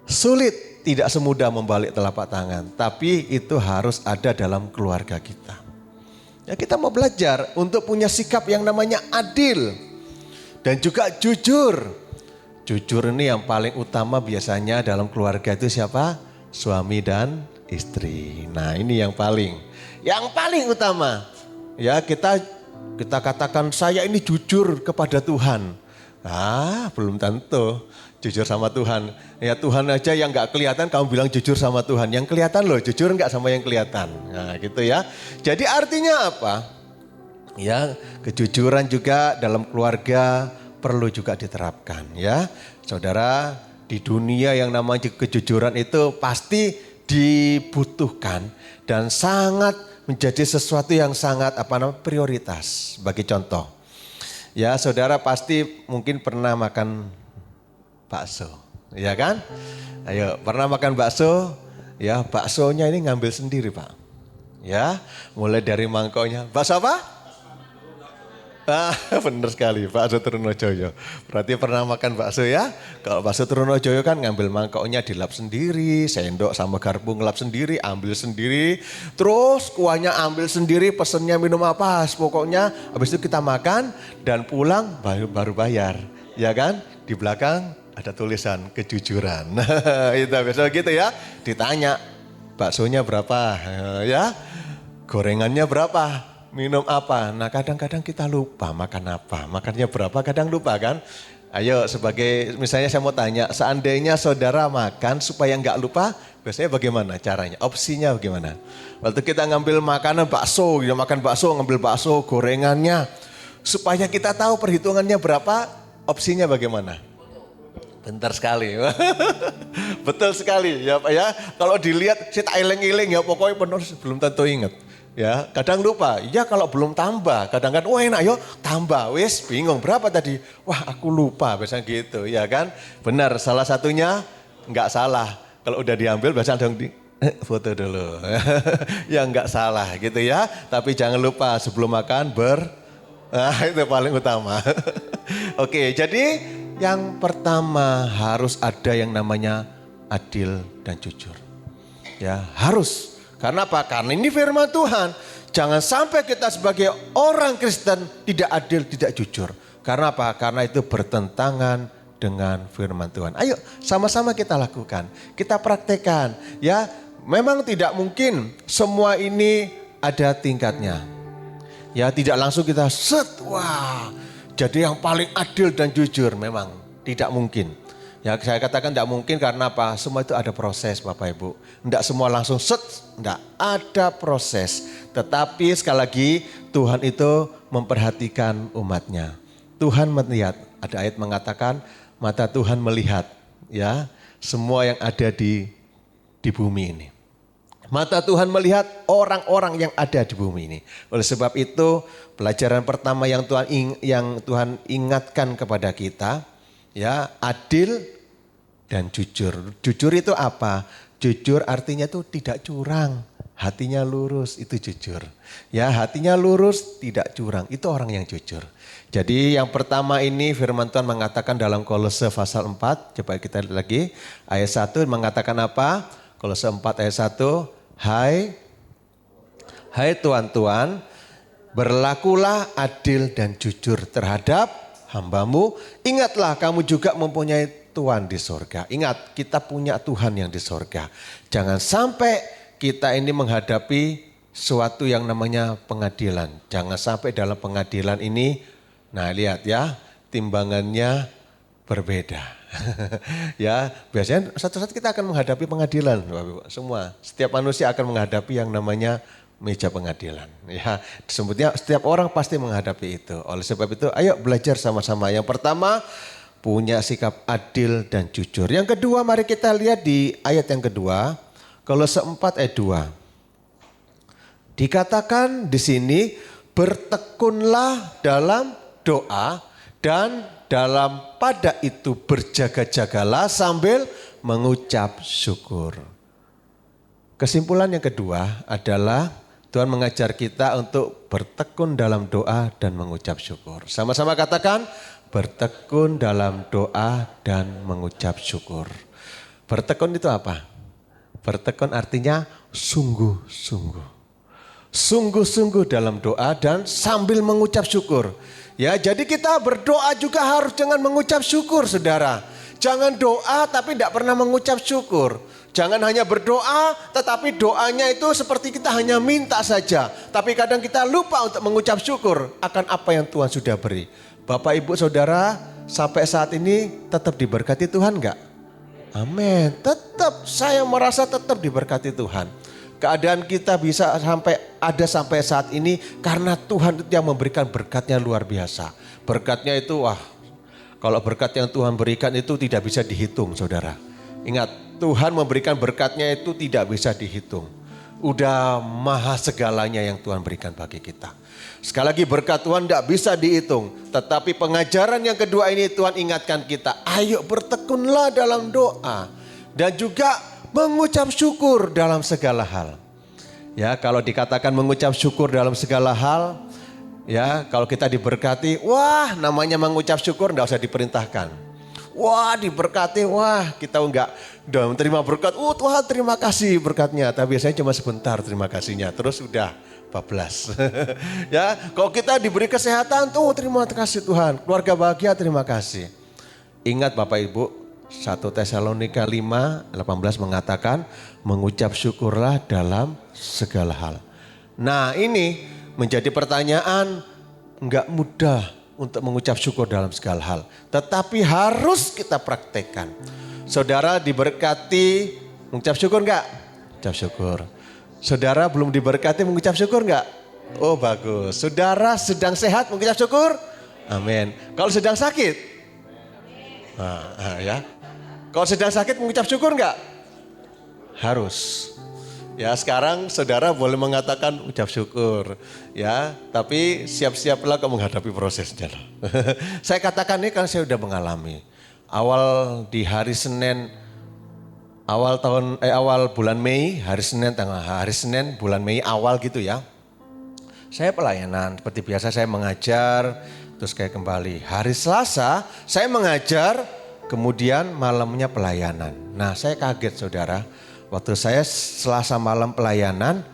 sulit. Tidak semudah membalik telapak tangan, tapi itu harus ada dalam keluarga kita. Ya kita mau belajar untuk punya sikap yang namanya adil dan juga jujur. Jujur ini yang paling utama biasanya dalam keluarga itu siapa? Suami dan istri. Nah ini yang paling utama. Ya kita katakan saya ini jujur kepada Tuhan. Belum tentu. Jujur sama Tuhan. Ya Tuhan aja yang gak kelihatan kamu bilang jujur sama Tuhan. Yang kelihatan loh jujur gak sama yang kelihatan. Nah gitu ya. Jadi artinya apa? Ya kejujuran juga dalam keluarga perlu juga diterapkan ya. Saudara di dunia yang namanya kejujuran itu pasti dibutuhkan. Dan sangat menjadi sesuatu yang sangat prioritas. Bagi contoh. Ya saudara pasti mungkin pernah makan bakso, ya kan? Ayo, pernah makan bakso? Ya, baksonya ini ngambil sendiri, Pak. Ya, mulai dari mangkoknya. Bakso apa? Benar sekali, bakso Trunojoyo. Berarti pernah makan bakso ya? Kalau bakso Trunojoyo kan ngambil mangkoknya dilap sendiri, sendok sama garpu ngelap sendiri, ambil sendiri. Terus kuahnya ambil sendiri, pesennya minum apa, pokoknya habis itu kita makan dan pulang baru bayar. Ya kan? Di belakang ada tulisan kejujuran. Itu biasa gitu ya. Ditanya, baksonya berapa, ya, gorengannya berapa, minum apa. Nah kadang-kadang kita lupa makan apa, makannya berapa, kadang lupa kan. Ayo sebagai misalnya saya mau tanya, seandainya saudara makan supaya nggak lupa, biasanya bagaimana caranya? Opsinya bagaimana? Waktu kita ngambil makanan bakso, ya makan bakso, ngambil bakso, gorengannya, supaya kita tahu perhitungannya berapa, opsinya bagaimana? Bentar sekali, betul sekali ya Pak ya. Kalau dilihat, saya tak iling-iling ya, pokoknya penuh belum tentu ingat. Ya, kadang lupa. Ya kalau belum tambah, kadang-kadang enak yuk tambah. Wis bingung berapa tadi? Wah aku lupa biasanya gitu ya kan. Benar, salah satunya enggak salah. Kalau udah diambil biasanya dong foto dulu. Ya enggak salah gitu ya. Tapi jangan lupa sebelum makan nah itu paling utama. Oke, jadi yang pertama harus ada yang namanya adil dan jujur. Ya, harus. Karena apa? Karena ini firman Tuhan. Jangan sampai kita sebagai orang Kristen tidak adil, tidak jujur. Karena apa? Karena itu bertentangan dengan firman Tuhan. Ayo sama-sama kita lakukan. Kita praktekkan. Ya, memang tidak mungkin semua ini ada tingkatnya. Ya, tidak langsung kita wah, jadi yang paling adil dan jujur. Memang tidak mungkin. Ya saya katakan tidak mungkin karena apa? Semua itu ada proses Bapak Ibu. Tidak semua langsung tidak ada proses. Tetapi sekali lagi Tuhan itu memperhatikan umatnya. Tuhan melihat, ada ayat mengatakan mata Tuhan melihat ya semua yang ada di bumi ini. Mata Tuhan melihat orang-orang yang ada di bumi ini. Oleh sebab itu pelajaran pertama yang Tuhan ingatkan kepada kita, ya, adil dan jujur. Jujur itu apa? Jujur artinya itu tidak curang, hatinya lurus, itu jujur. Ya, hatinya lurus, tidak curang, itu orang yang jujur. Jadi yang pertama ini firman Tuhan mengatakan dalam Kolose pasal 4, coba kita lihat lagi. Ayat 1 mengatakan apa? Kolose 4 ayat 1, Hai tuan-tuan, berlakulah adil dan jujur terhadap hambamu. Ingatlah kamu juga mempunyai Tuhan di sorga. Ingat, kita punya Tuhan yang di sorga. Jangan sampai kita ini menghadapi suatu yang namanya pengadilan. Jangan sampai dalam pengadilan ini, nah lihat ya, timbangannya berbeda. Ya, biasanya satu saat kita akan menghadapi pengadilan, semua. Setiap manusia akan menghadapi yang namanya meja pengadilan. Ya, sebetulnya setiap orang pasti menghadapi itu. Oleh sebab itu, ayo belajar sama-sama. Yang pertama, punya sikap adil dan jujur. Yang kedua, mari kita lihat di ayat yang kedua, Kolose 4 ayat 2. Dikatakan di sini, bertekunlah dalam doa dan pada itu berjaga-jagalah sambil mengucap syukur. Kesimpulan yang kedua adalah Tuhan mengajar kita untuk bertekun dalam doa dan mengucap syukur. Sama-sama katakan, bertekun dalam doa dan mengucap syukur. Bertekun itu apa? Bertekun artinya sungguh-sungguh. Sungguh-sungguh dalam doa dan sambil mengucap syukur. Ya, jadi kita berdoa juga harus dengan mengucap syukur, saudara. Jangan doa tapi tidak pernah mengucap syukur. Jangan hanya berdoa tetapi doanya itu seperti kita hanya minta saja. Tapi kadang kita lupa untuk mengucap syukur akan apa yang Tuhan sudah beri. Bapak, Ibu, Saudara, sampai saat ini tetap diberkati Tuhan enggak? Amin. Tetap, saya merasa tetap diberkati Tuhan. Keadaan kita bisa sampai saat ini karena Tuhan yang memberikan berkatnya luar biasa. Berkatnya itu kalau berkat yang Tuhan berikan itu tidak bisa dihitung, saudara. Ingat, Tuhan memberikan berkatnya itu tidak bisa dihitung. Udah maha segalanya yang Tuhan berikan bagi kita. Sekali lagi berkat Tuhan tidak bisa dihitung. Tetapi pengajaran yang kedua ini Tuhan ingatkan kita. Ayo bertekunlah dalam doa. Dan juga mengucap syukur dalam segala hal. Ya, kalau dikatakan mengucap syukur dalam segala hal, ya, kalau kita diberkati, namanya mengucap syukur enggak usah diperintahkan. Diberkati, kita udah menerima berkat. Tuhan terima kasih berkatnya. Tapi biasanya cuma sebentar terima kasihnya. Terus udah bablas. Ya, kalau kita diberi kesehatan, terima kasih Tuhan. Keluarga bahagia, terima kasih. Ingat Bapak Ibu, 1 Tesalonika 5:18 mengatakan mengucap syukurlah dalam segala hal. Nah ini menjadi pertanyaan, enggak mudah untuk mengucap syukur dalam segala hal. Tetapi harus kita praktekkan. Saudara diberkati mengucap syukur enggak? Ucap syukur. Saudara belum diberkati mengucap syukur enggak? Oh bagus. Saudara sedang sehat mengucap syukur? Amin. Kalau sedang sakit? Nah, ya. Kalau sedang sakit mengucap syukur enggak? Harus. Ya sekarang saudara boleh mengatakan ucap syukur. Ya tapi siap-siaplah kau menghadapi prosesnya. Saya katakan ini karena saya sudah mengalami. Awal di hari Senin, awal bulan Mei, hari Senin bulan Mei awal gitu ya. Saya pelayanan, seperti biasa saya mengajar, terus kayak kembali. Hari Selasa saya mengajar, kemudian malamnya pelayanan. Nah saya kaget saudara, waktu saya Selasa malam pelayanan,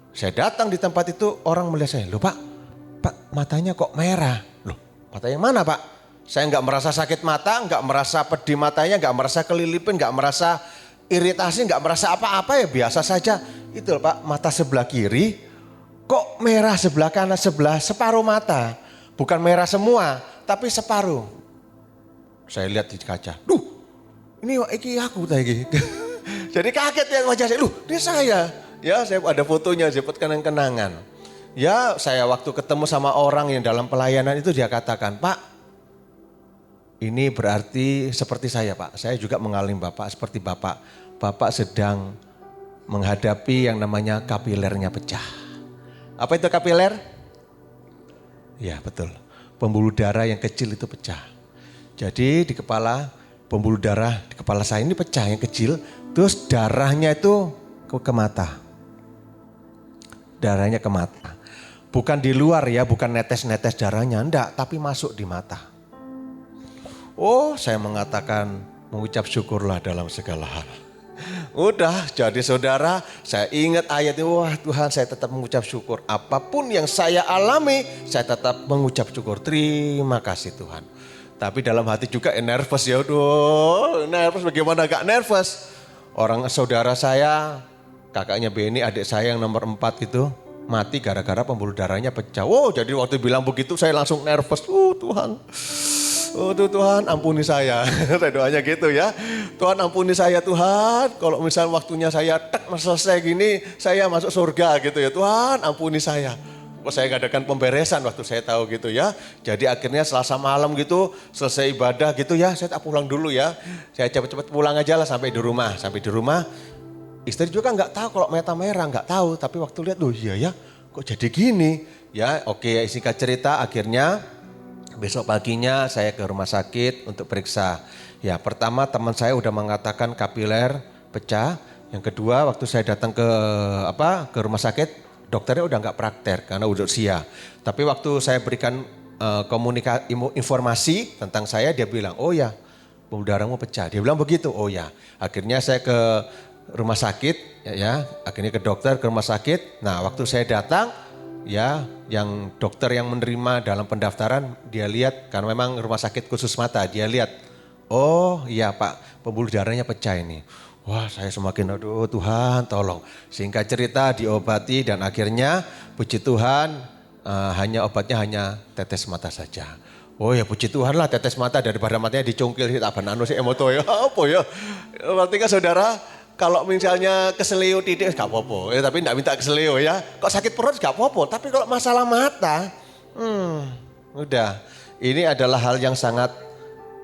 saya datang di tempat itu orang melihat saya, loh Pak matanya kok merah. Loh matanya mana Pak? Saya nggak merasa sakit mata, nggak merasa pedih matanya, nggak merasa kelilipin, nggak merasa iritasi, nggak merasa apa-apa ya biasa saja. Itu loh Pak, mata sebelah kiri kok merah sebelah kanan separuh mata. Bukan merah semua, tapi separuh. Saya lihat di kaca, duh ini aku tadi. Jadi kaget ya wajah saya, ini saya. Ya saya ada fotonya, saya buat kenang-kenangan. Ya saya waktu ketemu sama orang yang dalam pelayanan itu dia katakan, Pak ini berarti seperti saya Pak, saya juga mengalami Bapak seperti Bapak. Bapak sedang menghadapi yang namanya kapilernya pecah. Apa itu kapiler? Ya betul, pembuluh darah yang kecil itu pecah. Jadi di kepala, pembuluh darah di kepala saya ini pecah yang kecil, terus darahnya itu ke mata. Darahnya ke mata. Bukan di luar ya, bukan netes-netes darahnya, enggak, tapi masuk di mata. Oh saya mengatakan mengucap syukurlah dalam segala hal. Udah jadi saudara, saya ingat ayat itu, wah Tuhan saya tetap mengucap syukur. Apapun yang saya alami, saya tetap mengucap syukur. Terima kasih Tuhan. Tapi dalam hati juga nervous ya, nervous bagaimana gak nervous. Orang saudara saya, kakaknya Beni, adik saya yang nomor 4 itu, mati gara-gara pembuluh darahnya pecah. Oh jadi waktu bilang begitu saya langsung nervous, Tuhan. Oh Tuhan ampuni saya, saya doanya gitu ya. Tuhan ampuni saya Tuhan, kalau misalnya waktunya saya selesai gini, saya masuk surga gitu ya. Tuhan ampuni saya. Kok saya ngadakan pemberesan waktu saya tahu gitu ya. Jadi akhirnya Selasa malam gitu, selesai ibadah gitu ya, saya tak pulang dulu ya. Saya cepat-cepat pulang aja lah sampai di rumah. Sampai di rumah, istri juga nggak tahu kalau mata merah, nggak tahu. Tapi waktu lihat, iya ya, kok jadi gini? Ya oke, singkat cerita akhirnya besok paginya saya ke rumah sakit untuk periksa. Ya pertama teman saya udah mengatakan kapiler pecah. Yang kedua waktu saya datang ke rumah sakit, dokternya udah nggak praktek karena udah usia. Tapi waktu saya berikan informasi tentang saya, dia bilang, oh ya pembuluh darahmu pecah. Dia bilang begitu, oh ya. Akhirnya saya ke rumah sakit, ya akhirnya ke dokter, ke rumah sakit. Nah waktu saya datang, ya yang dokter yang menerima dalam pendaftaran dia lihat karena memang rumah sakit khusus mata, dia lihat oh iya Pak pembuluh darahnya pecah ini. Wah saya semakin aduh Tuhan tolong. Singkat cerita diobati dan akhirnya puji Tuhan obatnya hanya tetes mata saja. Oh ya puji Tuhan lah tetes mata daripada matanya dicungkil si taban anu si emoto ya apa ya. Berarti kan saudara kalau misalnya keselio titik gak apa-apa, ya, tapi enggak minta keselio ya. Kok sakit perut gak apa-apa, tapi kalau masalah mata, udah. Ini adalah hal yang sangat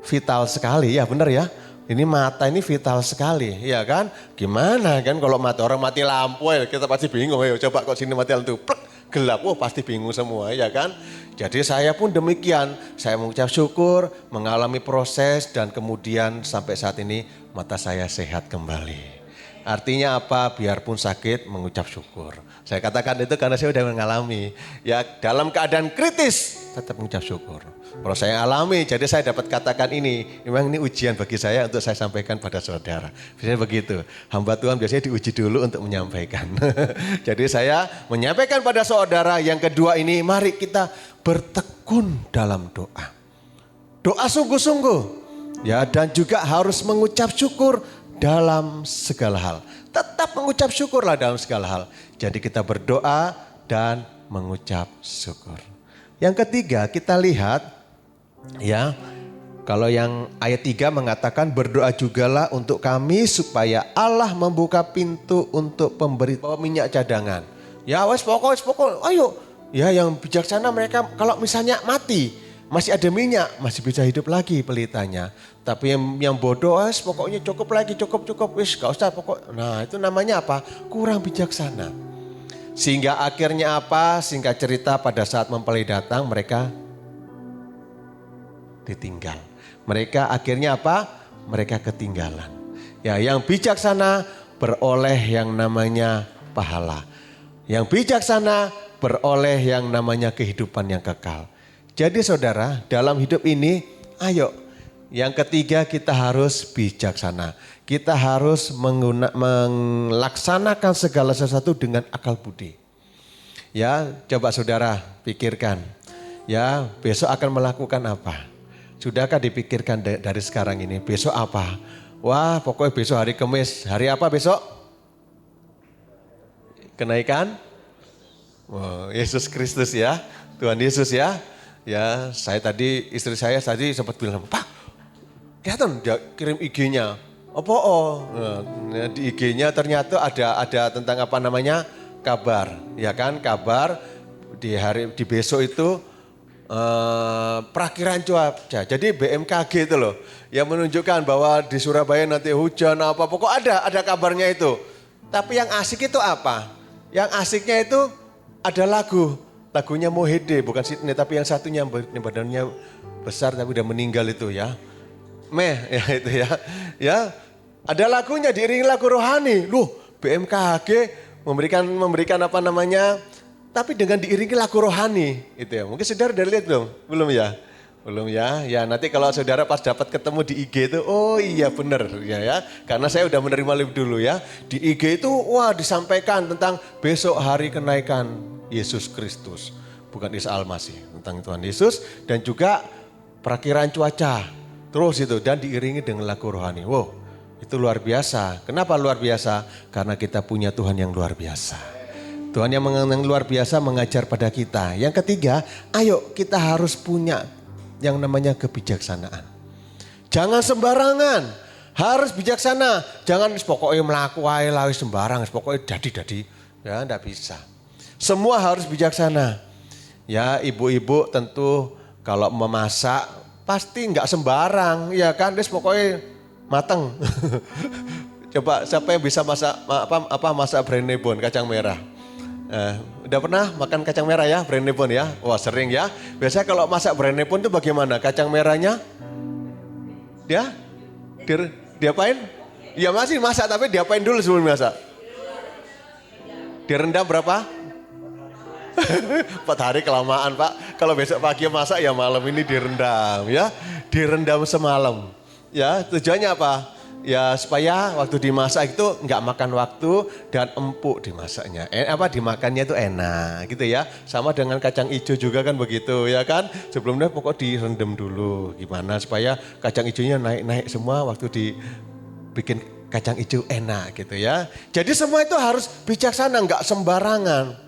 vital sekali ya benar ya. Ini mata ini vital sekali ya kan. Gimana kan kalau mata orang mati lampu ya kita pasti bingung ya. Coba kok sini mati lampu plek, gelap, pasti bingung semua ya kan. Jadi saya pun demikian, saya mengucap syukur, mengalami proses dan kemudian sampai saat ini mata saya sehat kembali. Artinya apa? Biarpun sakit mengucap syukur. Saya katakan itu karena saya sudah mengalami. Ya dalam keadaan kritis tetap mengucap syukur. Kalau saya alami jadi saya dapat katakan ini. Memang ini ujian bagi saya untuk saya sampaikan pada saudara. Biasanya begitu. Hamba Tuhan biasanya diuji dulu untuk menyampaikan. Jadi saya menyampaikan pada saudara yang kedua ini. Mari kita bertekun dalam doa. Doa sungguh-sungguh. Ya, dan juga harus mengucap syukur dalam segala hal. Tetap mengucap syukurlah dalam segala hal. Jadi kita berdoa dan mengucap syukur. Yang ketiga kita lihat ya, kalau yang ayat 3 mengatakan berdoa jugalah untuk kami supaya Allah membuka pintu untuk pemberi minyak cadangan. Ya wes pokok, ayo. Ya yang bijaksana mereka kalau misalnya mati, masih ada minyak, masih bisa hidup lagi pelitanya. Tapi yang bodoh, wes pokoknya cukup lagi, cukup, wes gak usah pokok. Nah itu namanya apa? Kurang bijaksana. Sehingga akhirnya apa? Singkat cerita pada saat mempelai datang mereka ditinggal. Mereka akhirnya apa? Mereka ketinggalan. Ya, yang bijaksana beroleh yang namanya pahala. Yang bijaksana beroleh yang namanya kehidupan yang kekal. Jadi saudara, dalam hidup ini, ayo. Yang ketiga kita harus bijaksana. Kita harus melaksanakan segala sesuatu dengan akal budi. Ya, coba saudara pikirkan. Ya, besok akan melakukan apa? Sudahkah dipikirkan dari sekarang ini? Besok apa? Wah, pokoknya besok hari Kamis. Hari apa besok? Kenaikan? Oh, Yesus Kristus ya. Tuhan Yesus ya. Ya, istri saya tadi sempat bilang, Pak, kelihatan dia kirim IG-nya. Apa? Nah, di IG-nya ternyata ada tentang apa namanya? Kabar. Ya kan, kabar di besok itu perakiran cuaca. Jadi BMKG itu loh yang menunjukkan bahwa di Surabaya nanti hujan apa. Pokok ada kabarnya itu. Tapi yang asik itu apa? Yang asiknya itu ada lagunya Mohede, bukan Sydney, tapi yang satunya yang badannya besar tapi udah meninggal itu ya. Ya itu ya. Ya, ada lagunya diiringi lagu rohani. Loh, BMKG memberikan apa namanya? Tapi dengan diiringi lagu rohani itu ya. Mungkin saudara udah lihat belum? Belum ya? Belum ya? Ya nanti kalau saudara pas dapat ketemu di IG itu, oh iya benar ya. Karena saya udah menerima lebih dulu ya. Di IG itu wah disampaikan tentang besok hari kenaikan Yesus Kristus. Bukan Isa Al-Masih, tentang Tuhan Yesus dan juga perakiran cuaca. Terus itu dan diiringi dengan lagu rohani. Wow, itu luar biasa. Kenapa luar biasa? Karena kita punya Tuhan yang luar biasa. Tuhan yang luar biasa mengajar pada kita. Yang ketiga, ayo kita harus punya yang namanya kebijaksanaan. Jangan sembarangan, harus bijaksana. Jangan pokoknya melakukan lawis sembarang, pokoknya dadi. Ya, enggak bisa. Semua harus bijaksana. Ya, ibu-ibu tentu kalau memasak pasti enggak sembarang, ya kan? Terus pokoknya mateng. Coba siapa yang bisa masak brenebon kacang merah? Udah pernah makan kacang merah ya, brenebon ya? Wah sering ya. Biasanya kalau masak brenebon itu bagaimana? Kacang merahnya? Diapain? Ya masih masak tapi diapain dulu sebelum masak? Direndam berapa? 4 hari kelamaan Pak. Kalau besok pagi masak ya malam ini direndam ya. Direndam semalam. Ya tujuannya apa? Ya supaya waktu dimasak itu enggak makan waktu dan empuk dimasaknya. Dimakannya itu enak gitu ya. Sama dengan kacang hijau juga kan begitu ya kan. Sebelumnya pokok direndam dulu gimana supaya kacang hijaunya naik-naik semua waktu dibikin kacang hijau enak gitu ya. Jadi semua itu harus bijaksana, enggak sembarangan.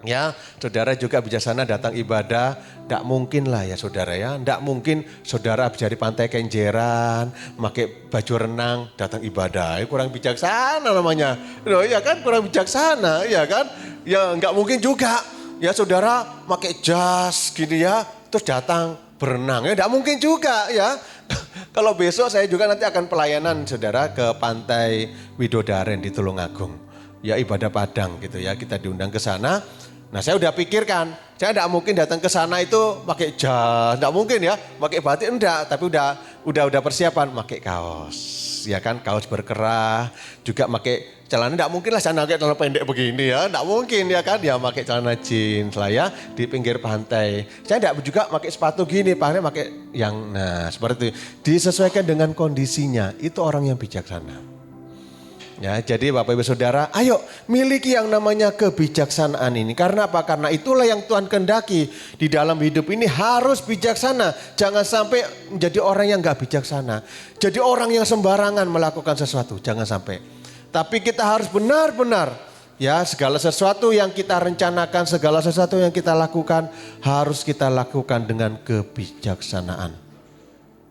Ya, saudara juga bijaksana datang ibadah, enggak mungkin lah ya saudara ya. Enggak mungkin saudara bisa di pantai Kenjeran, pakai baju renang, datang ibadah. Kurang bijaksana namanya. Loh, ya kan kurang bijaksana, ya kan. Ya enggak mungkin juga. Ya saudara pakai jas gini ya, terus datang berenang. Ya enggak mungkin juga ya. Kalau besok saya juga nanti akan pelayanan saudara ke pantai Widodaren di Tulungagung. Ya ibadah Padang gitu ya, kita diundang ke sana. Nah saya udah pikirkan, saya enggak mungkin datang ke sana itu pakai jas, enggak mungkin ya, pakai batik enggak, tapi udah persiapan, pakai kaos, ya kan, kaos berkerah, juga pakai celana, enggak mungkin lah saya pakai celana pendek begini ya, enggak mungkin ya kan, ya pakai celana jeans lah ya di pinggir pantai. Saya enggak juga pakai sepatu gini, pakai yang, nah seperti itu, disesuaikan dengan kondisinya, itu orang yang bijaksana. Ya, jadi Bapak Ibu Saudara, ayo miliki yang namanya kebijaksanaan ini. Karena apa? Karena itulah yang Tuhan kehendaki. Di dalam hidup ini harus bijaksana. Jangan sampai menjadi orang yang gak bijaksana. Jadi orang yang sembarangan melakukan sesuatu. Jangan sampai. Tapi kita harus benar-benar, ya, segala sesuatu yang kita rencanakan, segala sesuatu yang kita lakukan, harus kita lakukan dengan kebijaksanaan.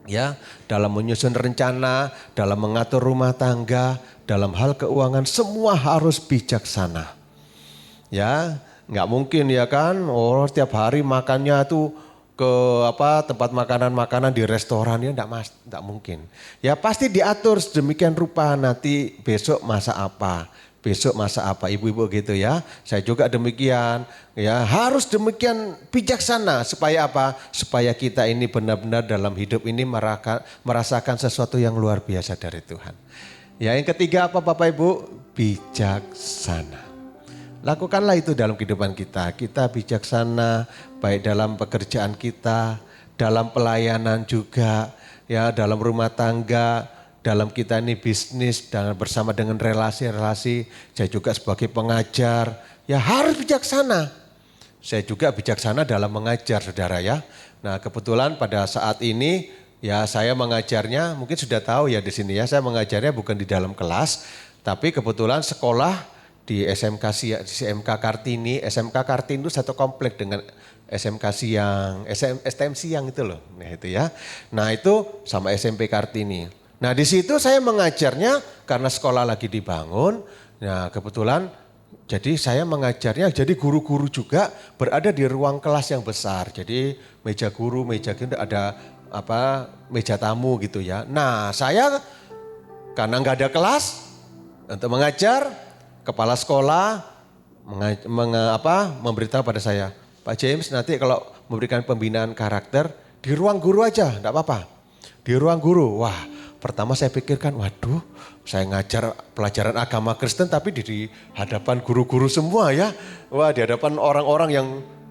Ya, dalam menyusun rencana, dalam mengatur rumah tangga, dalam hal keuangan, semua harus bijaksana. Ya, nggak mungkin ya kan, setiap hari makannya tuh ke tempat makanan-makanan di restoran, ya enggak mungkin. Ya pasti diatur sedemikian rupa, nanti besok masak apa. Besok masak apa, ibu-ibu gitu ya. Saya juga demikian, ya harus demikian bijaksana. Supaya apa? Supaya kita ini benar-benar dalam hidup ini merasakan sesuatu yang luar biasa dari Tuhan. Ya yang ketiga apa Bapak Ibu? Bijaksana. Lakukanlah itu dalam kehidupan kita. Kita bijaksana baik dalam pekerjaan kita, dalam pelayanan juga, ya dalam rumah tangga, dalam kita ini bisnis dan bersama dengan relasi-relasi. Saya juga sebagai pengajar, ya harus bijaksana. Saya juga bijaksana dalam mengajar saudara ya. Nah kebetulan pada saat ini ya saya mengajarnya, mungkin sudah tahu ya di sini ya, saya mengajarnya bukan di dalam kelas, tapi kebetulan sekolah di SMK Kartini. SMK Kartini itu satu komplek dengan SMK Siang, STM Siang itu loh. Nah itu ya. Nah itu sama SMP Kartini. Nah di situ saya mengajarnya karena sekolah lagi dibangun. Nah kebetulan jadi saya mengajarnya, jadi guru-guru juga berada di ruang kelas yang besar. Jadi meja guru, meja gitu ada meja tamu gitu ya. Nah saya karena nggak ada kelas untuk mengajar, kepala sekolah memberitahu pada saya, Pak James nanti kalau memberikan pembinaan karakter di ruang guru aja, enggak apa-apa. Di ruang guru, wah pertama saya pikirkan, waduh saya ngajar pelajaran agama Kristen tapi di hadapan guru-guru semua ya. Wah di hadapan orang-orang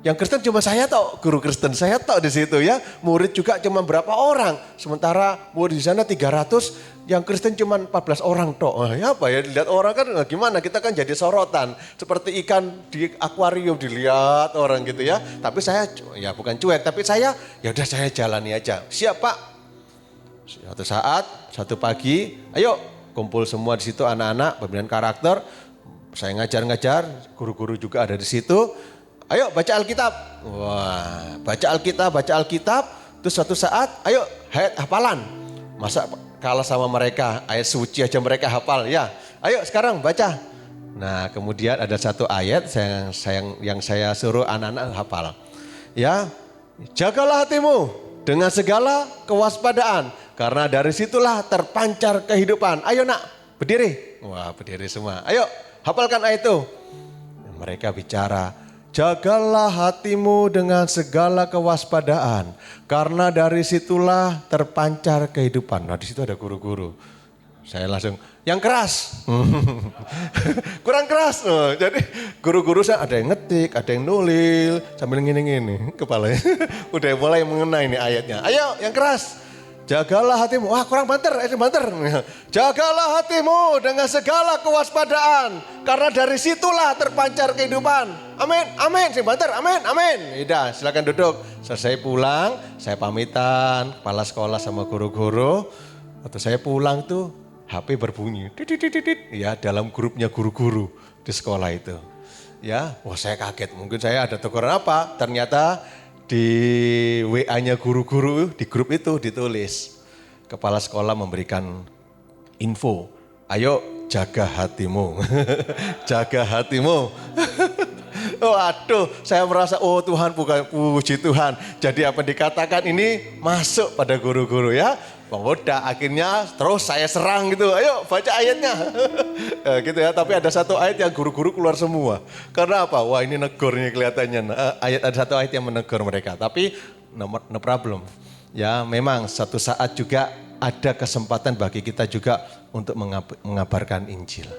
yang Kristen cuma saya tahu, guru Kristen saya tahu di situ ya. Murid juga cuma berapa orang, sementara murid di sana 300, yang Kristen cuma 14 orang toh. Ya apa ya, dilihat orang kan gimana, kita kan jadi sorotan. Seperti ikan di akuarium dilihat orang gitu ya. Tapi saya ya bukan cuek, tapi saya ya udah saya jalani aja. Siap Pak. Suatu saat, satu pagi, ayo kumpul semua di situ anak-anak pembinaan karakter. Saya ngajar-ngajar, guru-guru juga ada di situ. Ayo baca Alkitab. Wah, baca Alkitab. Terus suatu saat, ayo ayat hafalan. Masa kalah sama mereka, ayat suci aja mereka hafal. Ya, ayo sekarang baca. Nah kemudian ada satu ayat yang saya suruh anak-anak hafal. Ya, jagalah hatimu dengan segala kewaspadaan. Karena dari situlah terpancar kehidupan. Ayo nak, berdiri. Wah berdiri semua. Ayo hafalkan ayat itu. Mereka bicara, jagalah hatimu dengan segala kewaspadaan. Karena dari situlah terpancar kehidupan. Nah di situ ada guru-guru. Saya langsung, yang keras. Kurang keras. Oh, jadi guru-guru saya ada yang ngetik, ada yang nulis. Sambil ngini-ngini kepalanya. Udah mulai mengenai ini ayatnya. Ayo yang keras. Jagalah hatimu, wah kurang banter. Jagalah hatimu dengan segala kewaspadaan. Karena dari situlah terpancar kehidupan. Amin, amin, sing banter, amin, amin. Udah silakan duduk. Selesai pulang, saya pamitan, kepala sekolah sama guru-guru. Waktu saya pulang tuh HP berbunyi. Ya dalam grupnya guru-guru di sekolah itu. Ya, wah saya kaget, mungkin saya ada teguran apa. Ternyata di WA-nya guru-guru di grup itu ditulis, kepala sekolah memberikan info, ayo jaga hatimu, jaga hatimu. Waduh, saya merasa oh Tuhan, bukan puji Tuhan. Jadi apa dikatakan ini masuk pada guru-guru ya. Udah akhirnya terus saya serang gitu, ayo baca ayatnya. Gitu ya, tapi ada satu ayat yang guru-guru keluar semua. Karena apa? Wah ini negor nih kelihatannya. Ada satu ayat yang menegur mereka, tapi no problem. Ya memang satu saat juga ada kesempatan bagi kita juga untuk mengabarkan Injil.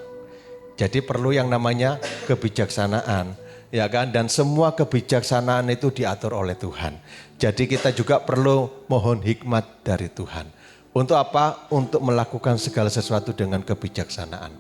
Jadi perlu yang namanya kebijaksanaan. Ya kan, dan semua kebijaksanaan itu diatur oleh Tuhan. Jadi kita juga perlu mohon hikmat dari Tuhan. Untuk apa? Untuk melakukan segala sesuatu dengan kebijaksanaan.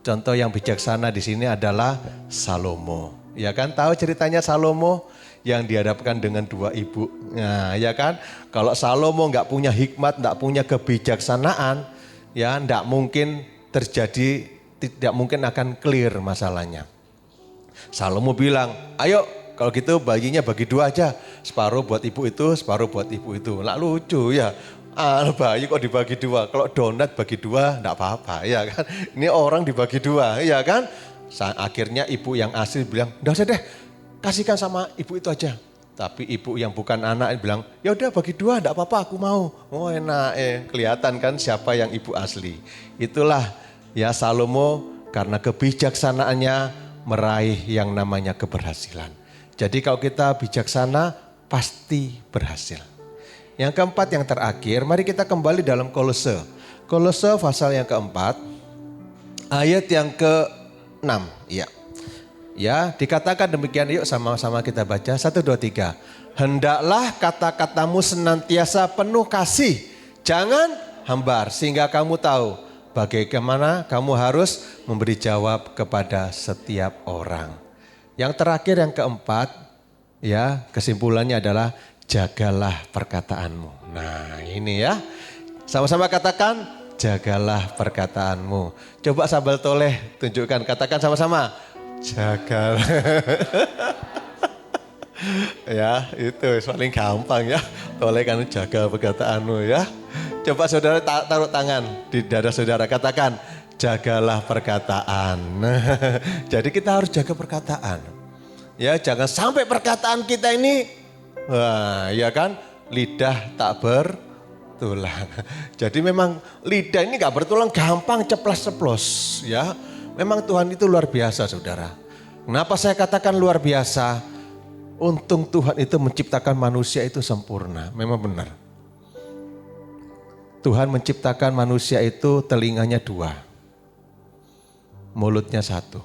Contoh yang bijaksana di sini adalah Salomo. Ya kan, tahu ceritanya Salomo yang dihadapkan dengan dua ibu. Nah, ya kan, kalau Salomo nggak punya hikmat, nggak punya kebijaksanaan, ya nggak mungkin terjadi, tidak mungkin akan clear masalahnya. Salomo bilang, ayo kalau gitu baginya bagi dua aja. Separuh buat ibu itu, separuh buat ibu itu. Nah lucu ya, bayi kok dibagi dua. Kalau donat bagi dua enggak apa-apa ya kan. Ini orang dibagi dua ya kan. Akhirnya ibu yang asli bilang, enggak usah deh, kasihkan sama ibu itu aja. Tapi ibu yang bukan anak bilang, ya udah bagi dua enggak apa-apa aku mau. Oh enak kelihatan kan siapa yang ibu asli. Itulah ya Salomo karena kebijaksanaannya meraih yang namanya keberhasilan. Jadi kalau kita bijaksana pasti berhasil. Yang keempat, yang terakhir, mari kita kembali dalam Kolose. Kolose pasal yang keempat, ayat yang ke-6. Ya, dikatakan demikian, yuk sama-sama kita baca. 1, 2, 3. Hendaklah kata-katamu senantiasa penuh kasih, jangan hambar, sehingga kamu tahu bagaimana kamu harus memberi jawab kepada setiap orang. Yang terakhir, yang keempat, ya kesimpulannya adalah jagalah perkataanmu. Nah ini ya, sama-sama katakan jagalah perkataanmu. Coba Sambal Toleh tunjukkan, katakan sama-sama jagalah. Ya itu paling gampang ya, Toleh kan jaga perkataanmu ya. Coba saudara taruh tangan di dada saudara, katakan jagalah perkataan. Jadi kita harus jaga perkataan. Ya jangan sampai perkataan kita ini, wah ya kan, lidah tak bertulang. Jadi memang lidah ini gak bertulang, gampang ceplas-ceplos ya. Memang Tuhan itu luar biasa saudara. Kenapa saya katakan luar biasa? Untung Tuhan itu menciptakan manusia itu sempurna, memang benar. Tuhan menciptakan manusia itu telinganya 2. Mulutnya 1.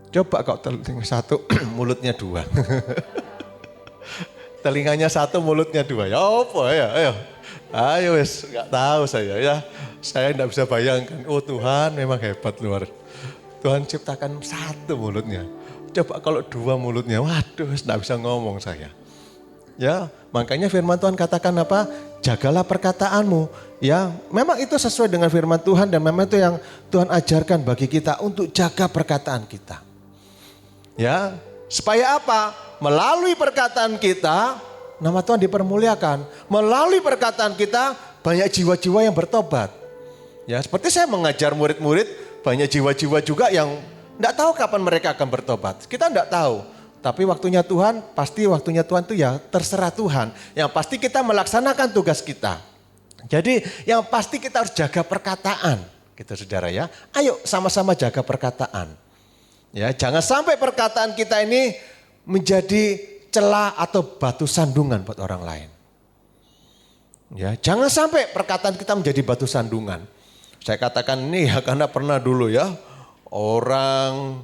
Coba kau telinga 1, mulutnya 2. Telinganya 1, mulutnya 2. Ya apa ya, ayo. Ayo wes, gak tahu saya ya. Saya gak bisa bayangkan, oh Tuhan memang hebat luar. Tuhan ciptakan 1 mulutnya. Coba kalau 2 mulutnya, waduh gak bisa ngomong saya. Ya, makanya firman Tuhan katakan apa? Jagalah perkataanmu. Ya, memang itu sesuai dengan firman Tuhan dan memang itu yang Tuhan ajarkan bagi kita untuk jaga perkataan kita. Ya, supaya apa? Melalui perkataan kita, nama Tuhan dipermuliakan. Melalui perkataan kita, banyak jiwa-jiwa yang bertobat. Ya, seperti saya mengajar murid-murid, banyak jiwa-jiwa juga yang enggak tahu kapan mereka akan bertobat. Kita enggak tahu. Tapi waktunya Tuhan, pasti waktunya Tuhan itu ya terserah Tuhan. Yang pasti kita melaksanakan tugas kita. Jadi yang pasti kita harus jaga perkataan. Gitu saudara ya. Ayo sama-sama jaga perkataan. Ya, jangan sampai perkataan kita ini menjadi celah atau batu sandungan buat orang lain. Ya, jangan sampai perkataan kita menjadi batu sandungan. Saya katakan ini ya karena pernah dulu ya. Orang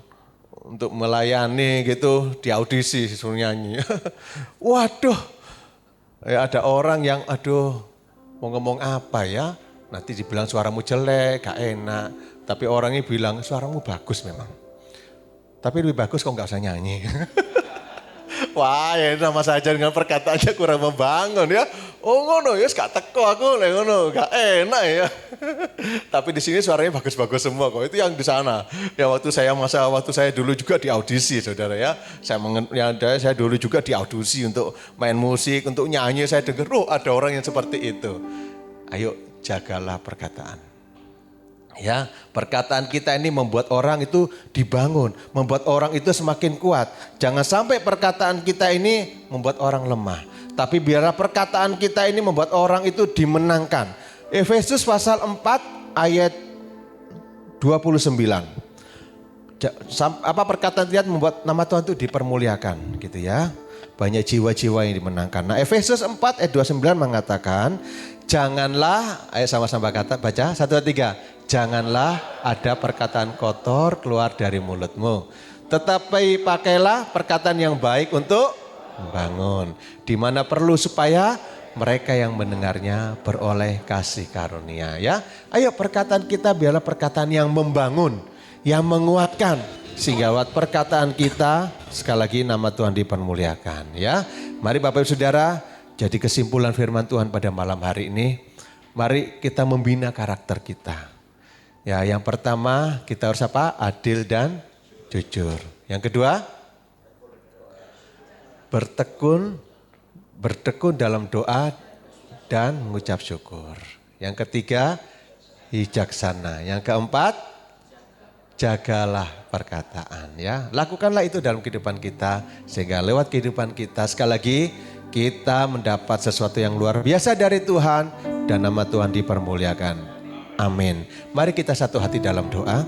untuk melayani gitu di audisi suruh nyanyi. Waduh, ya ada orang yang aduh mau ngomong apa ya. Nanti dibilang suaramu jelek, gak enak. Tapi orangnya bilang suaramu bagus memang. Tapi lebih bagus kok gak usah nyanyi. Wah ya sama saja dengan perkataannya kurang membangun ya. Oh ngono ya gak teko aku ngono, gak enak ya. Tapi di sini suaranya bagus-bagus semua kok. Itu yang di sana. Ya waktu saya dulu juga di audisi saudara ya. Saya dulu juga di audisi untuk main musik, untuk nyanyi. Saya dengar ada orang yang seperti itu. Ayo jagalah perkataan. Ya, perkataan kita ini membuat orang itu dibangun, membuat orang itu semakin kuat. Jangan sampai perkataan kita ini membuat orang lemah. Tapi biarlah perkataan kita ini membuat orang itu dimenangkan. Efesus pasal 4 ayat 29. Apa perkataan kita membuat nama Tuhan itu dipermuliakan gitu ya. Banyak jiwa-jiwa yang dimenangkan. Nah Efesus 4 ayat 29 mengatakan, janganlah, ayo sama-sama baca, 1, 2, 3. Janganlah ada perkataan kotor keluar dari mulutmu. Tetapi pakailah perkataan yang baik untuk membangun. Di mana perlu supaya mereka yang mendengarnya beroleh kasih karunia ya. Ayo perkataan kita biarlah perkataan yang membangun. yang menguatkan sehingga lewat perkataan kita sekali lagi nama Tuhan dipermuliakan ya. Mari Bapak Ibu Saudara, jadi kesimpulan firman Tuhan pada malam hari ini, mari kita membina karakter kita. Ya, yang pertama kita harus apa? Adil dan jujur. Yang kedua, bertekun dalam doa dan mengucap syukur. Yang ketiga, bijaksana. Yang keempat, jagalah perkataan ya. Lakukanlah itu dalam kehidupan kita sehingga lewat kehidupan kita sekali lagi kita mendapat sesuatu yang luar biasa dari Tuhan dan nama Tuhan dipermuliakan. Amin. Mari kita satu hati dalam doa.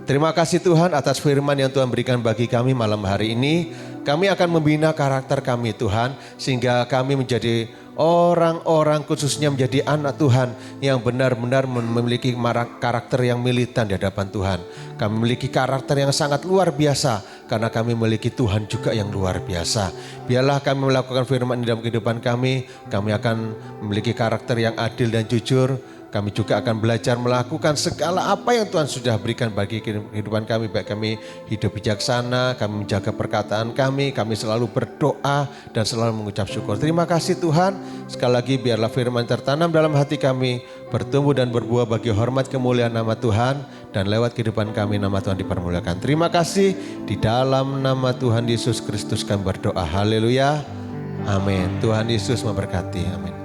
Terima kasih Tuhan atas firman yang Tuhan berikan bagi kami malam hari ini. Kami akan membina karakter kami Tuhan sehingga kami menjadi orang-orang khususnya menjadi anak Tuhan yang benar-benar memiliki karakter yang militan di hadapan Tuhan. Kami memiliki karakter yang sangat luar biasa karena kami memiliki Tuhan juga yang luar biasa. Biarlah kami melakukan firman di dalam kehidupan kami akan memiliki karakter yang adil dan jujur. Kami juga akan belajar melakukan segala apa yang Tuhan sudah berikan bagi kehidupan kami. Baik kami hidup bijaksana, kami menjaga perkataan kami selalu berdoa dan selalu mengucap syukur. Terima kasih Tuhan. Sekali lagi biarlah firman tertanam dalam hati kami, bertumbuh dan berbuah bagi hormat kemuliaan nama Tuhan. Dan lewat kehidupan kami nama Tuhan dipermuliakan. Terima kasih. Di dalam nama Tuhan Yesus Kristus kami berdoa. Haleluya. Amin. Tuhan Yesus memberkati. Amin.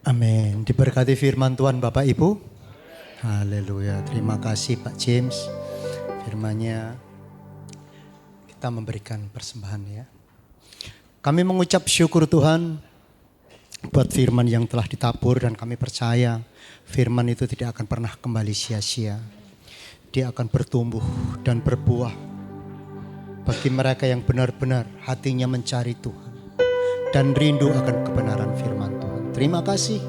Amin. Diberkati firman Tuhan Bapak Ibu. Haleluya. Terima kasih Pak James. Firman-Nya kita memberikan persembahan ya. Kami mengucap syukur Tuhan buat firman yang telah ditabur dan kami percaya firman itu tidak akan pernah kembali sia-sia. Dia akan bertumbuh dan berbuah bagi mereka yang benar-benar hatinya mencari Tuhan dan rindu akan kebenaran firman Tuhan. Terima kasih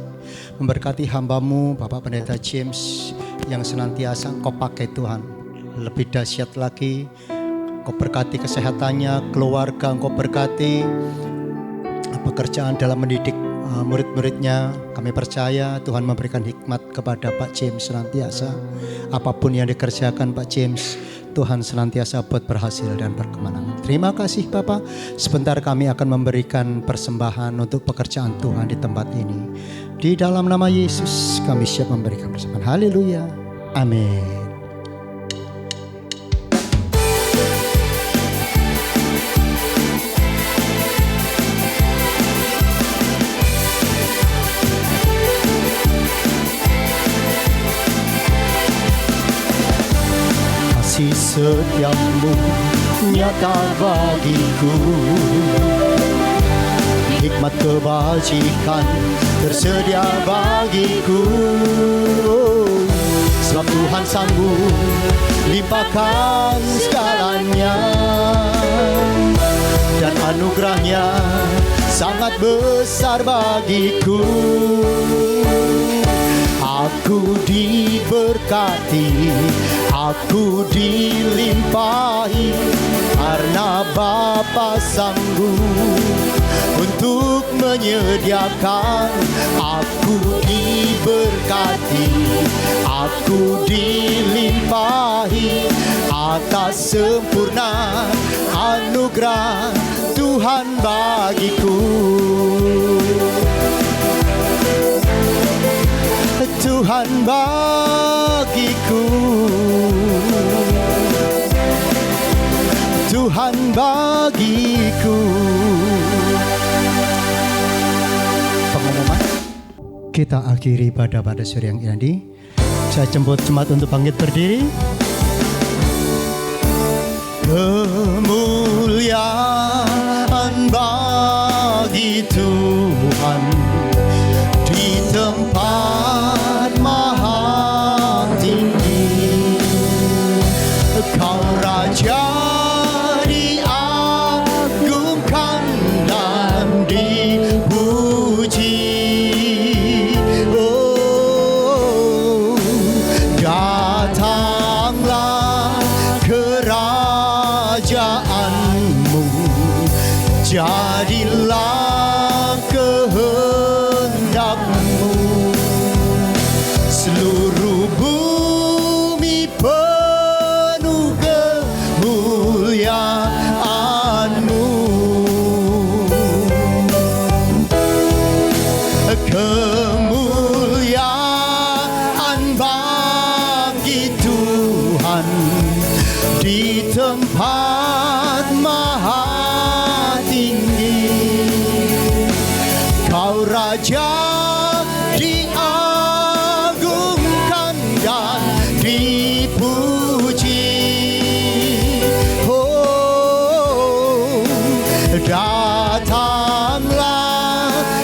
memberkati hamba-Mu Bapak Pendeta James yang senantiasa Engkau pakai Tuhan. Lebih dahsyat lagi Engkau berkati kesehatannya, keluarga Engkau berkati pekerjaan dalam mendidik murid-muridnya. Kami percaya Tuhan memberikan hikmat kepada Pak James senantiasa. Apapun yang dikerjakan Pak James, Tuhan senantiasa buat berhasil dan berkemenangan. Terima kasih Bapak. Sebentar kami akan memberikan persembahan untuk pekerjaan Tuhan di tempat ini. Di dalam nama Yesus kami siap memberikan persembahan. Haleluya. Amin. Kasih setiamu nyata bagiku, hikmat kebajikan tersedia bagiku. Sebab Tuhan sanggup limpahkan segalanya dan anugerahnya sangat besar bagiku. Aku diberkati, aku dilimpahi karena Bapa sanggup untuk menyediakan. Aku diberkati, aku dilimpahi atas sempurna anugerah Tuhan bagiku. Tuhan bagiku, Tuhan bagiku. Pengumuman kita akhiri pada sore yang ini. Saya jemput jemaat untuk bangkit berdiri. Kemuliaan bagi Tuhan di tempat maha tinggi. Kau Raja diagungkan dan dipuji. Oh, datanglah kerajaan tempat maha tinggi. Kau Raja diagungkan dan dipuji. Oh, datanglah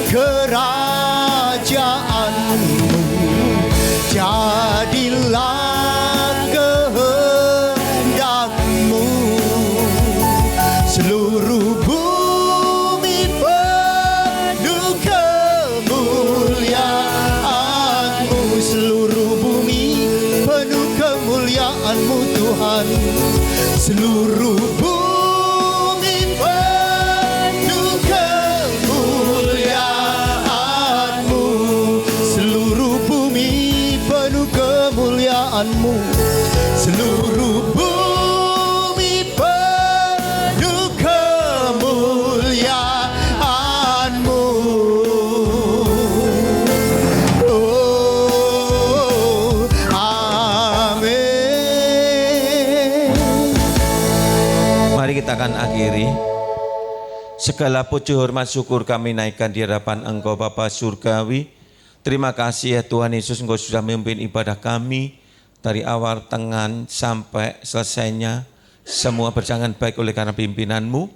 kerajaanmu, jadilah kehendakmu. Seluruh bumi penuh kemuliaan-Mu. Seluruh bumi penuh kemuliaan-Mu Tuhan. Seluruh bumi penuh kemuliaan-Mu. Seluruh bumi penuh kemuliaan-Mu. Seluruh bumi penuh kemuliaan-Mu. Oh, amin. Mari kita akan akhiri. Segala puji hormat syukur kami naikkan di hadapan Engkau Bapa Surgawi. Terima kasih ya Tuhan Yesus, Engkau sudah memimpin ibadah kami dari awal, tengah, sampai selesainya. Semua berjalan baik oleh karena pimpinan-Mu.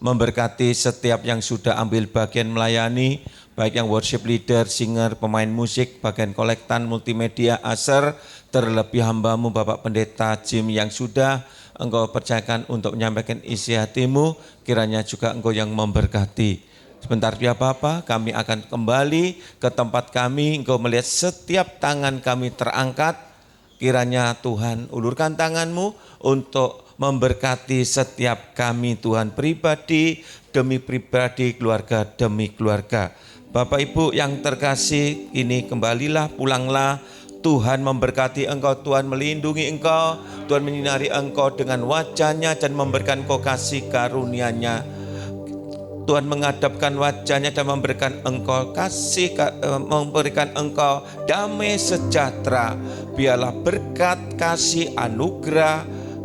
Memberkati setiap yang sudah ambil bagian melayani, baik yang worship leader, singer, pemain musik, bagian kolektan, multimedia, aser, terlebih hamba-Mu Bapak Pendeta Jim yang sudah Engkau percayakan untuk menyampaikan isi hati-Mu, kiranya juga Engkau yang memberkati. Sebentar ya Bapa, kami akan kembali ke tempat kami. Engkau melihat setiap tangan kami terangkat. Kiranya Tuhan ulurkan tangan-Mu untuk memberkati setiap kami Tuhan, pribadi demi pribadi, keluarga demi keluarga. Bapak Ibu yang terkasih, ini kembalilah, pulanglah. Tuhan memberkati engkau, Tuhan melindungi engkau, Tuhan menyinari engkau dengan wajah-Nya dan memberikan engkau kasih karunia-Nya. Tuhan menghadapkan wajah-Nya dan memberikan engkau kasih, memberikan engkau damai sejahtera. Biarlah berkat, kasih, anugerah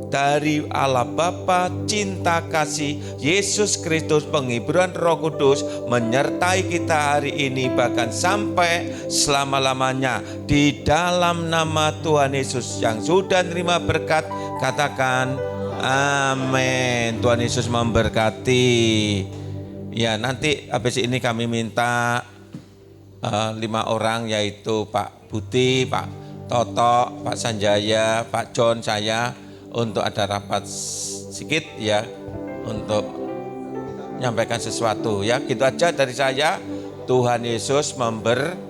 dari Allah Bapa, cinta kasih Yesus Kristus, penghiburan Roh Kudus menyertai kita hari ini bahkan sampai selama-lamanya. Di dalam nama Tuhan Yesus yang sudah terima berkat, katakan amin. Tuhan Yesus memberkati. Ya, nanti habis ini kami minta 5 orang, yaitu Pak Buti, Pak Toto, Pak Sanjaya, Pak John, saya, untuk ada rapat sedikit ya, untuk menyampaikan sesuatu ya. Gitu aja dari saya. Tuhan Yesus memberkati.